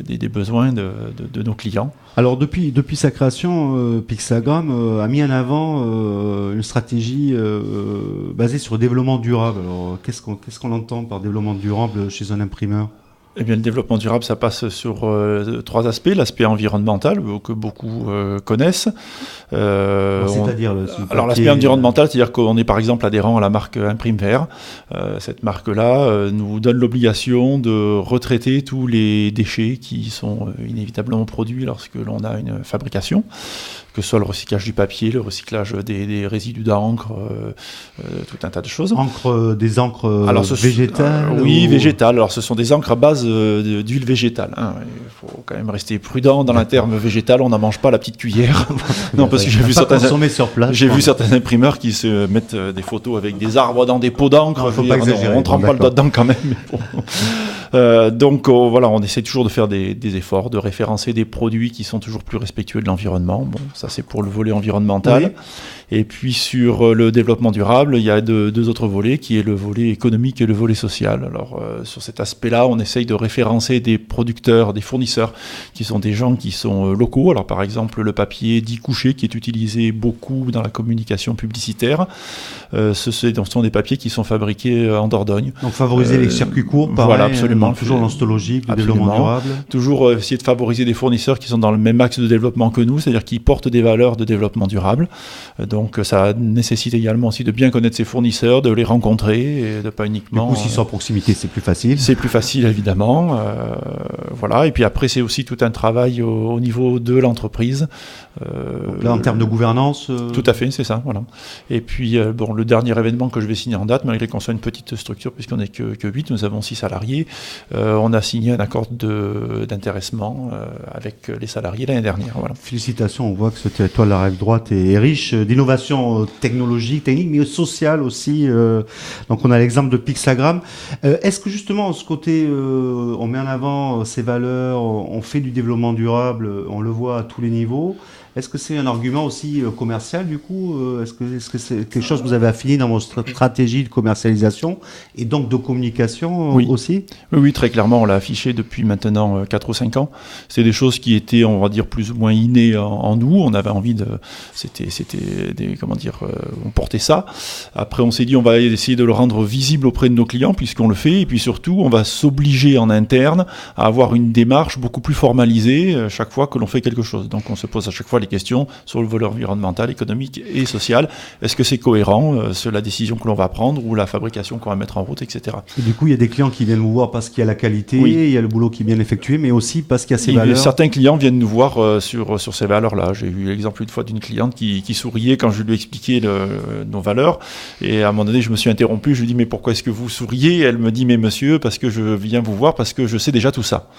des besoins de nos clients. Alors depuis sa création, Pixagram a mis en avant une stratégie basée sur le développement durable. Alors, qu'est-ce qu'on entend par développement durable chez un imprimeur ? Eh bien, le développement durable, ça passe sur 3 aspects. L'aspect environnemental, que beaucoup connaissent. C'est-à-dire alors, l'aspect environnemental, c'est-à-dire qu'on est par exemple adhérent à la marque ImprimeVert. Cette marque-là nous donne l'obligation de retraiter tous les déchets qui sont inévitablement produits lorsque l'on a une fabrication. que ce soit le recyclage du papier, le recyclage des résidus d'encre, tout un tas de choses. Des encres végétales Oui, végétales. Alors ce sont des encres à base d'huile végétale. Hein. Il faut quand même rester prudent dans le terme végétal, on n'en mange pas la petite cuillère. Non, parce que j'ai vu certains imprimeurs qui se mettent des photos avec des arbres dans des pots d'encre. On ne trempe pas le doigt dedans quand même. Mais bon. Donc voilà, on essaie toujours de faire des efforts, de référencer des produits qui sont toujours plus respectueux de l'environnement. Bon, ça c'est pour le volet environnemental. Oui. Et puis sur le développement durable, il y a deux autres volets, qui est le volet économique et le volet social. Alors sur cet aspect-là, on essaye de référencer des producteurs, des fournisseurs, qui sont des gens qui sont locaux. Alors par exemple, le papier dit couché, qui est utilisé beaucoup dans la communication publicitaire. Ce sont des papiers qui sont fabriqués en Dordogne. Donc favoriser les circuits courts, pareil, voilà, absolument. Toujours dans cette logique du développement durable. Toujours essayer de favoriser des fournisseurs qui sont dans le même axe de développement que nous, c'est-à-dire qui portent des valeurs de développement durable. Donc ça nécessite également aussi de bien connaître ses fournisseurs, de les rencontrer et de pas uniquement... Du coup, s'ils sont à proximité, c'est plus facile. C'est plus facile, évidemment. Voilà. Et puis après, c'est aussi tout un travail au niveau de l'entreprise. Donc là, en termes de gouvernance... Tout à fait, c'est ça. Voilà. Et puis, le dernier événement que je vais signer en date, malgré qu'on soit une petite structure, puisqu'on n'est que 8, nous avons 6 salariés, on a signé un accord d'intéressement avec les salariés l'année dernière. Voilà. Félicitations, on voit que ce territoire de la rive droite est riche d'innovation technologique, technique, mais sociale aussi. Donc on a l'exemple de Pixagram. Est-ce que justement, ce côté, on met en avant ces valeurs, on fait du développement durable, on le voit à tous les niveaux. Est-ce que c'est un argument aussi commercial du coup? Est-ce que c'est quelque chose que vous avez affiné dans votre stratégie de commercialisation et donc de communication aussi? Oui, très clairement, on l'a affiché depuis maintenant 4 ou 5 ans. C'est des choses qui étaient, on va dire, plus ou moins innées en nous. On avait envie de... on portait ça. Après, on s'est dit, on va essayer de le rendre visible auprès de nos clients puisqu'on le fait. Et puis surtout, on va s'obliger en interne à avoir une démarche beaucoup plus formalisée chaque fois que l'on fait quelque chose. Donc, on se pose à chaque fois les questions sur le volet environnemental, économique et social. Est-ce que c'est cohérent sur la décision que l'on va prendre ou la fabrication qu'on va mettre en route, etc. Et du coup, il y a des clients qui viennent vous voir parce qu'il y a la qualité, il y a le boulot qui est bien effectué, mais aussi parce qu'il y a ces valeurs. Certains clients viennent nous voir sur ces valeurs-là. J'ai eu l'exemple une fois d'une cliente qui souriait quand je lui expliquais nos valeurs. Et à un moment donné, je me suis interrompu. Je lui ai dit, mais pourquoi est-ce que vous souriez? Elle me dit, mais monsieur, parce que je viens vous voir, parce que je sais déjà tout ça.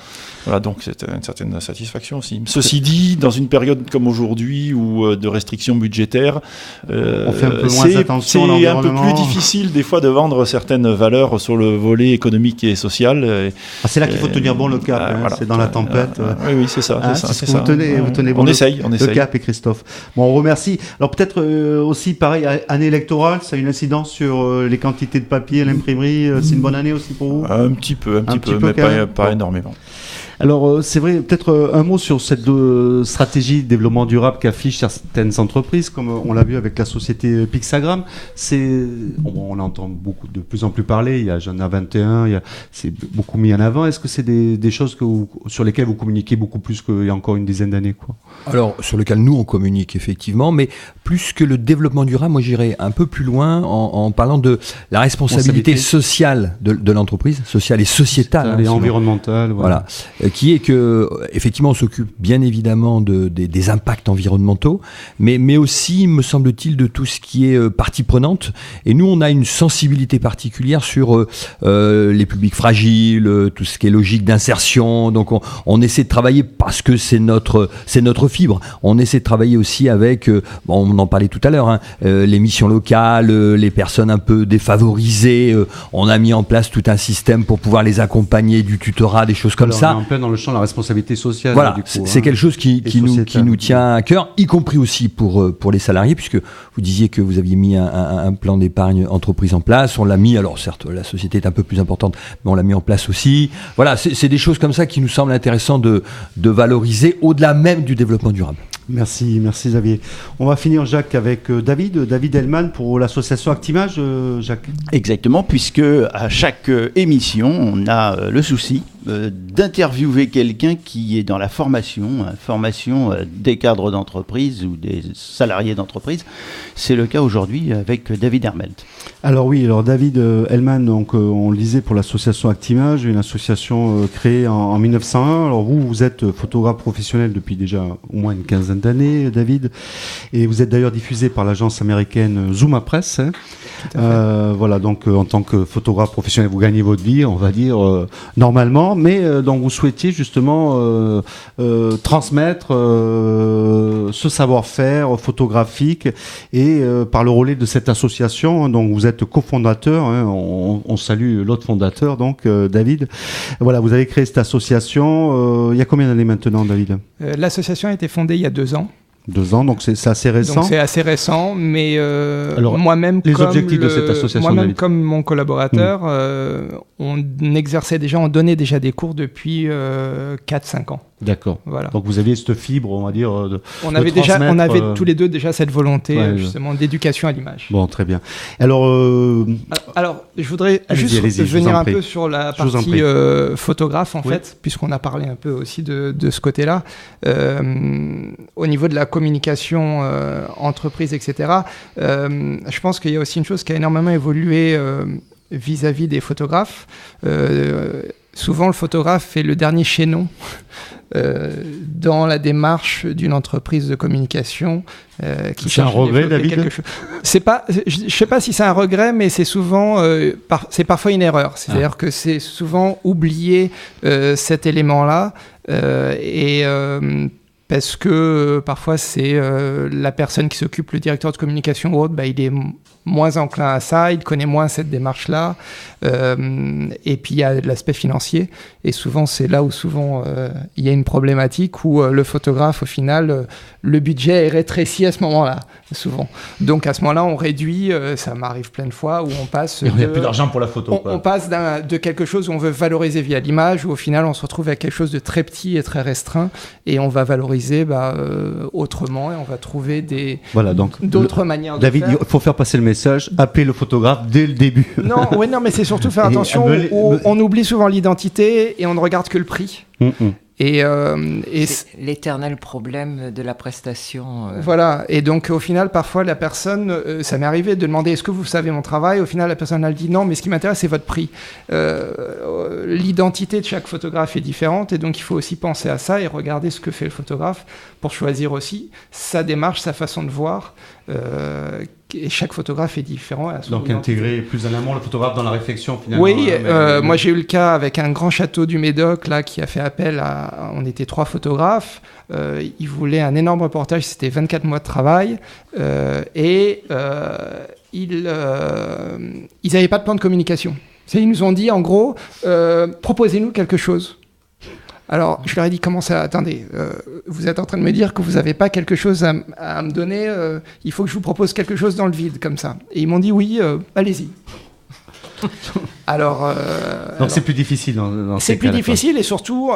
Voilà, donc c'est une certaine satisfaction aussi. Ceci dit, dans une période comme aujourd'hui ou de restrictions budgétaires, on fait un peu moins attention à l'environnement. C'est un peu plus difficile des fois de vendre certaines valeurs sur le volet économique et social. C'est là qu'il faut tenir bon le cap, voilà. C'est dans la tempête. Oui, c'est ça. C'est ça. Vous tenez bon on essaye. Le cap, et Christophe. Bon, on remercie. Alors peut-être aussi, pareil, année électorale, ça a une incidence sur les quantités de papier à l'imprimerie. C'est une bonne année aussi pour vous? Un petit peu, mais pas énormément. Alors, c'est vrai, peut-être un mot sur cette stratégie de développement durable qu'affichent certaines entreprises, comme on l'a vu avec la société Pixagram. On entend de plus en plus parler, il y a Agenda 21, c'est beaucoup mis en avant. Est-ce que c'est des choses sur lesquelles vous communiquez beaucoup plus qu'il y a encore une dizaine d'années, quoi? Alors, sur lesquelles nous, on communique effectivement, mais plus que le développement durable, moi j'irais un peu plus loin en parlant de la responsabilité sociale de l'entreprise, sociale et sociétale. Et environnementale. Voilà. Qui est que, effectivement, on s'occupe bien évidemment des impacts environnementaux, mais aussi, me semble-t-il, de tout ce qui est partie prenante. Et nous, on a une sensibilité particulière sur les publics fragiles, tout ce qui est logique d'insertion. Donc, on essaie de travailler parce que c'est notre fibre. On essaie de travailler aussi avec, on en parlait tout à l'heure, les missions locales, les personnes un peu défavorisées. On a mis en place tout un système pour pouvoir les accompagner, du tutorat, des choses comme ça. On est en plein dans le champ de la responsabilité sociale. Voilà, du coup, c'est quelque chose qui nous tient à cœur, y compris aussi pour les salariés, puisque vous disiez que vous aviez mis un plan d'épargne entreprise en place. On l'a mis, alors certes, la société est un peu plus importante, mais on l'a mis en place aussi. Voilà, c'est des choses comme ça qui nous semblent intéressantes de valoriser au-delà même du développement durable. Merci Xavier. On va finir, Jacques, avec David Hellman pour l'association Actimage, Jacques. Exactement, puisque à chaque émission, on a le souci d'interviewer quelqu'un qui est dans la formation des cadres d'entreprise ou des salariés d'entreprise. C'est le cas aujourd'hui avec David Hermelt. Alors oui, alors David Hellman, donc on le disait pour l'association Actimage, une association créée en 1901. Alors vous êtes photographe professionnel depuis déjà au moins une quinzaine d'années, David, et vous êtes d'ailleurs diffusé par l'agence américaine Zuma Press. Hein. Voilà, donc en tant que photographe professionnel, vous gagnez votre vie, on va dire normalement, mais donc vous souhaitiez justement transmettre ce savoir-faire photographique et par le relais de cette association, donc vous êtes cofondateur, hein, on salue l'autre fondateur, donc David. Voilà, vous avez créé cette association. Il y a combien d'années maintenant, David ? L'association a été fondée il y a 2 ans. 2 ans, donc c'est assez récent. Donc c'est assez récent, mais alors, moi-même, les objectifs de cette association, moi-même David. comme mon collaborateur, on donnait déjà des cours depuis 4-5 ans. D'accord. Voilà. Donc vous aviez cette fibre, on va dire, on avait tous les deux déjà cette volonté, justement, d'éducation à l'image. Bon, très bien. Alors, je voudrais juste venir un peu sur la partie photographe, en fait, puisqu'on a parlé un peu aussi de ce côté-là. Au niveau de la communication entreprise, etc., je pense qu'il y a aussi une chose qui a énormément évolué vis-à-vis des photographes. Souvent, le photographe est le dernier chaînon dans la démarche d'une entreprise de communication. C'est un regret, David ? Je ne sais pas si c'est un regret, mais c'est souvent, c'est parfois une erreur. C'est-à-dire que c'est souvent oublier cet élément-là parce que parfois c'est la personne qui s'occupe, le directeur de communication ou autre, il est moins enclin à ça, il connaît moins cette démarche-là, et puis il y a l'aspect financier, et souvent c'est là où il y a une problématique où le photographe, au final, le budget est rétréci à ce moment-là, souvent. Donc à ce moment-là, on réduit, ça m'arrive plein de fois, où on passe... Il n'y a plus d'argent pour la photo. On passe de quelque chose où on veut valoriser via l'image, où au final on se retrouve avec quelque chose de très petit et très restreint, et on va valoriser autrement, et on va trouver d'autres manières de David, faire. il faut faire passer le message, appeler le photographe dès le début. Non, mais c'est surtout faire attention, on oublie souvent l'identité et on ne regarde que le prix. Et c'est l'éternel problème de la prestation. Voilà, et donc au final, parfois la personne, ça m'est arrivé de demander est-ce que vous savez mon travail ? Au final, la personne elle dit non, mais ce qui m'intéresse c'est votre prix. L'identité de chaque photographe est différente, et donc il faut aussi penser à ça et regarder ce que fait le photographe pour choisir aussi sa démarche, sa façon de voir. Et chaque photographe est différent. Donc intégrer plus en amont le photographe dans la réflexion finalement. Oui, moi j'ai eu le cas avec un grand château du Médoc là, qui a fait appel on était 3 photographes, ils voulaient un énorme reportage, c'était 24 mois de travail, et ils n'avaient pas de plan de communication. Ils nous ont dit en gros, proposez-nous quelque chose. Alors, je leur ai dit, comment ça ? Attendez, vous êtes en train de me dire que vous n'avez pas quelque chose à me donner, il faut que je vous propose quelque chose dans le vide, comme ça. Et ils m'ont dit, oui, allez-y. Donc c'est plus difficile dans ces cas-là. C'est plus difficile, quoi. Et surtout,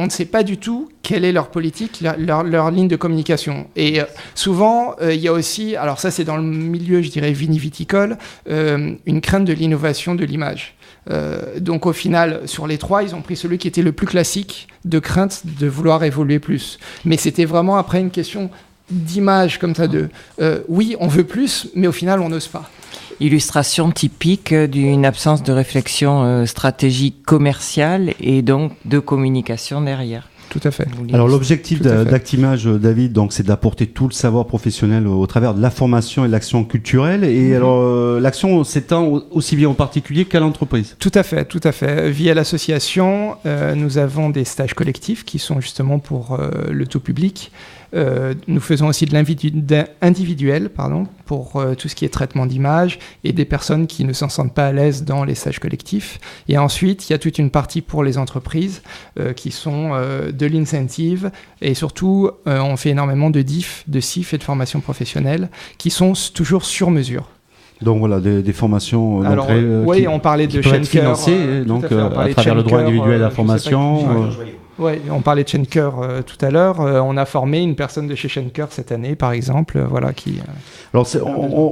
on ne sait pas du tout quelle est leur politique, leur ligne de communication. Et souvent, il y a aussi, alors ça c'est dans le milieu, je dirais, viniviticole, une crainte de l'innovation de l'image. Donc au final, sur les 3, ils ont pris celui qui était le plus classique, de crainte de vouloir évoluer plus. Mais c'était vraiment après une question d'image comme ça, oui, on veut plus, mais au final, on n'ose pas. Illustration typique d'une absence de réflexion stratégique commerciale et donc de communication derrière. Tout à fait. Alors l'objectif d'Actimage, David, donc c'est d'apporter tout le savoir professionnel au travers de la formation et de l'action culturelle. Et alors l'action s'étend aussi bien en particulier qu'à l'entreprise. Tout à fait, tout à fait. Via l'association, nous avons des stages collectifs qui sont justement pour le tout public. Nous faisons aussi de l'individuel pour tout ce qui est traitement d'image et des personnes qui ne s'en sentent pas à l'aise dans les stages collectifs. Et ensuite, il y a toute une partie pour les entreprises qui sont de l'incentive, et surtout, on fait énormément de DIF, de CIF et de formation professionnelle qui sont toujours sur mesure. Donc voilà, des formations oui, on parlait de Schenker, financées, donc à travers le droit individuel à la formation. Oui, on parlait de Schenker tout à l'heure. On a formé une personne de chez Schenker cette année, par exemple, qui... Alors,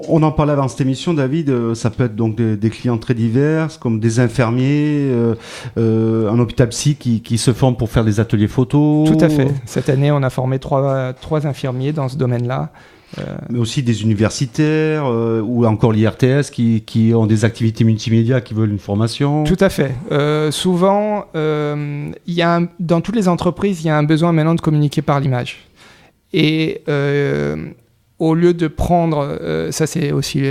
on en parlait avant cette émission, David. Ça peut être donc des clients très divers, comme des infirmiers, un hôpital psy qui se forme pour faire des ateliers photos. Tout à fait. Cette année, on a formé trois infirmiers dans ce domaine-là. Mais aussi des universitaires ou encore l'IRTS qui ont des activités multimédia, qui veulent une formation. Tout à fait. Souvent, dans toutes les entreprises, il y a un besoin maintenant de communiquer par l'image. Et au lieu de prendre, ça c'est aussi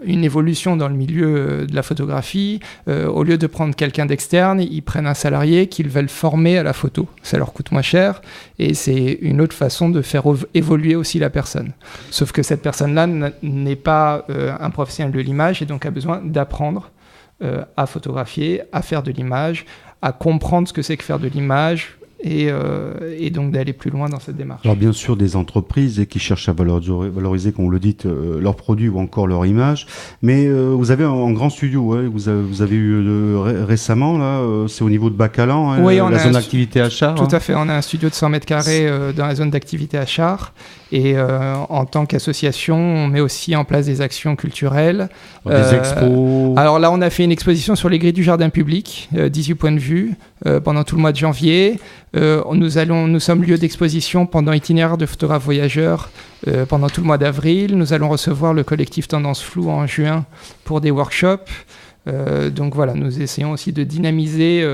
une évolution dans le milieu de la photographie, au lieu de prendre quelqu'un d'externe, ils prennent un salarié qu'ils veulent former à la photo. Ça leur coûte moins cher et c'est une autre façon de faire évoluer aussi la personne. Sauf que cette personne-là n'est pas un professionnel de l'image et donc a besoin d'apprendre à photographier, à faire de l'image, à comprendre ce que c'est que faire de l'image, et donc d'aller plus loin dans cette démarche. Alors bien sûr des entreprises qui cherchent à valoriser, comme vous le dites, leurs produits ou encore leur image, mais vous avez un grand studio, vous avez eu récemment, là, c'est au niveau de Bacalan, oui, la zone d'activité à Chars. Tout à fait, on a un studio de 100 mètres carrés dans la zone d'activité à Chars, et en tant qu'association, on met aussi en place des actions culturelles. Des expos. Alors là, on a fait une exposition sur les grilles du jardin public, 18 points de vue, pendant tout le mois de janvier. Nous sommes lieu d'exposition pendant Itinéraire de photographes voyageurs pendant tout le mois d'avril. Nous allons recevoir le collectif Tendance Floue en juin pour des workshops. Donc voilà, nous essayons aussi de dynamiser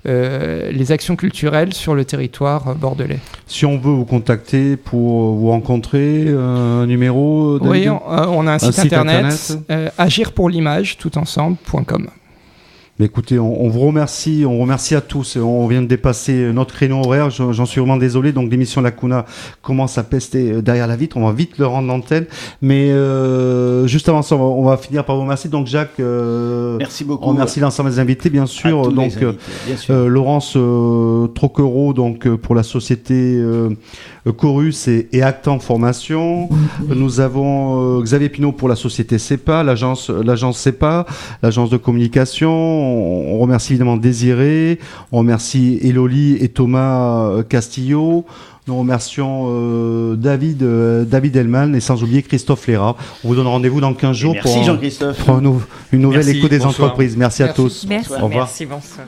les actions culturelles sur le territoire bordelais. Si on veut vous contacter pour vous rencontrer, un numéro Oui, on a un site internet. agirpourlimage toutensemble.com. Mais écoutez, on vous remercie, on remercie à tous. On vient de dépasser notre créneau horaire, j'en suis vraiment désolé. Donc l'émission Lacuna commence à pester derrière la vitre, on va vite le rendre l'antenne. Mais juste avant ça, on va finir par vous remercier. Donc Jacques, merci beaucoup. On remercie l'ensemble des invités, bien sûr. Donc bien sûr. Laurence Troquereau, donc pour la société Chorus et Actan Formation. Nous avons Xavier Pinault pour la société CEPA, l'agence CEPA, l'agence de communication. On remercie évidemment Désiré, on remercie Eloli et Thomas Castillo. Nous remercions David Hellman et sans oublier Christophe Léra. On vous donne rendez-vous dans 15 jours pour une nouvelle écho des entreprises. Merci à tous. Merci. Au revoir. Merci, bonsoir.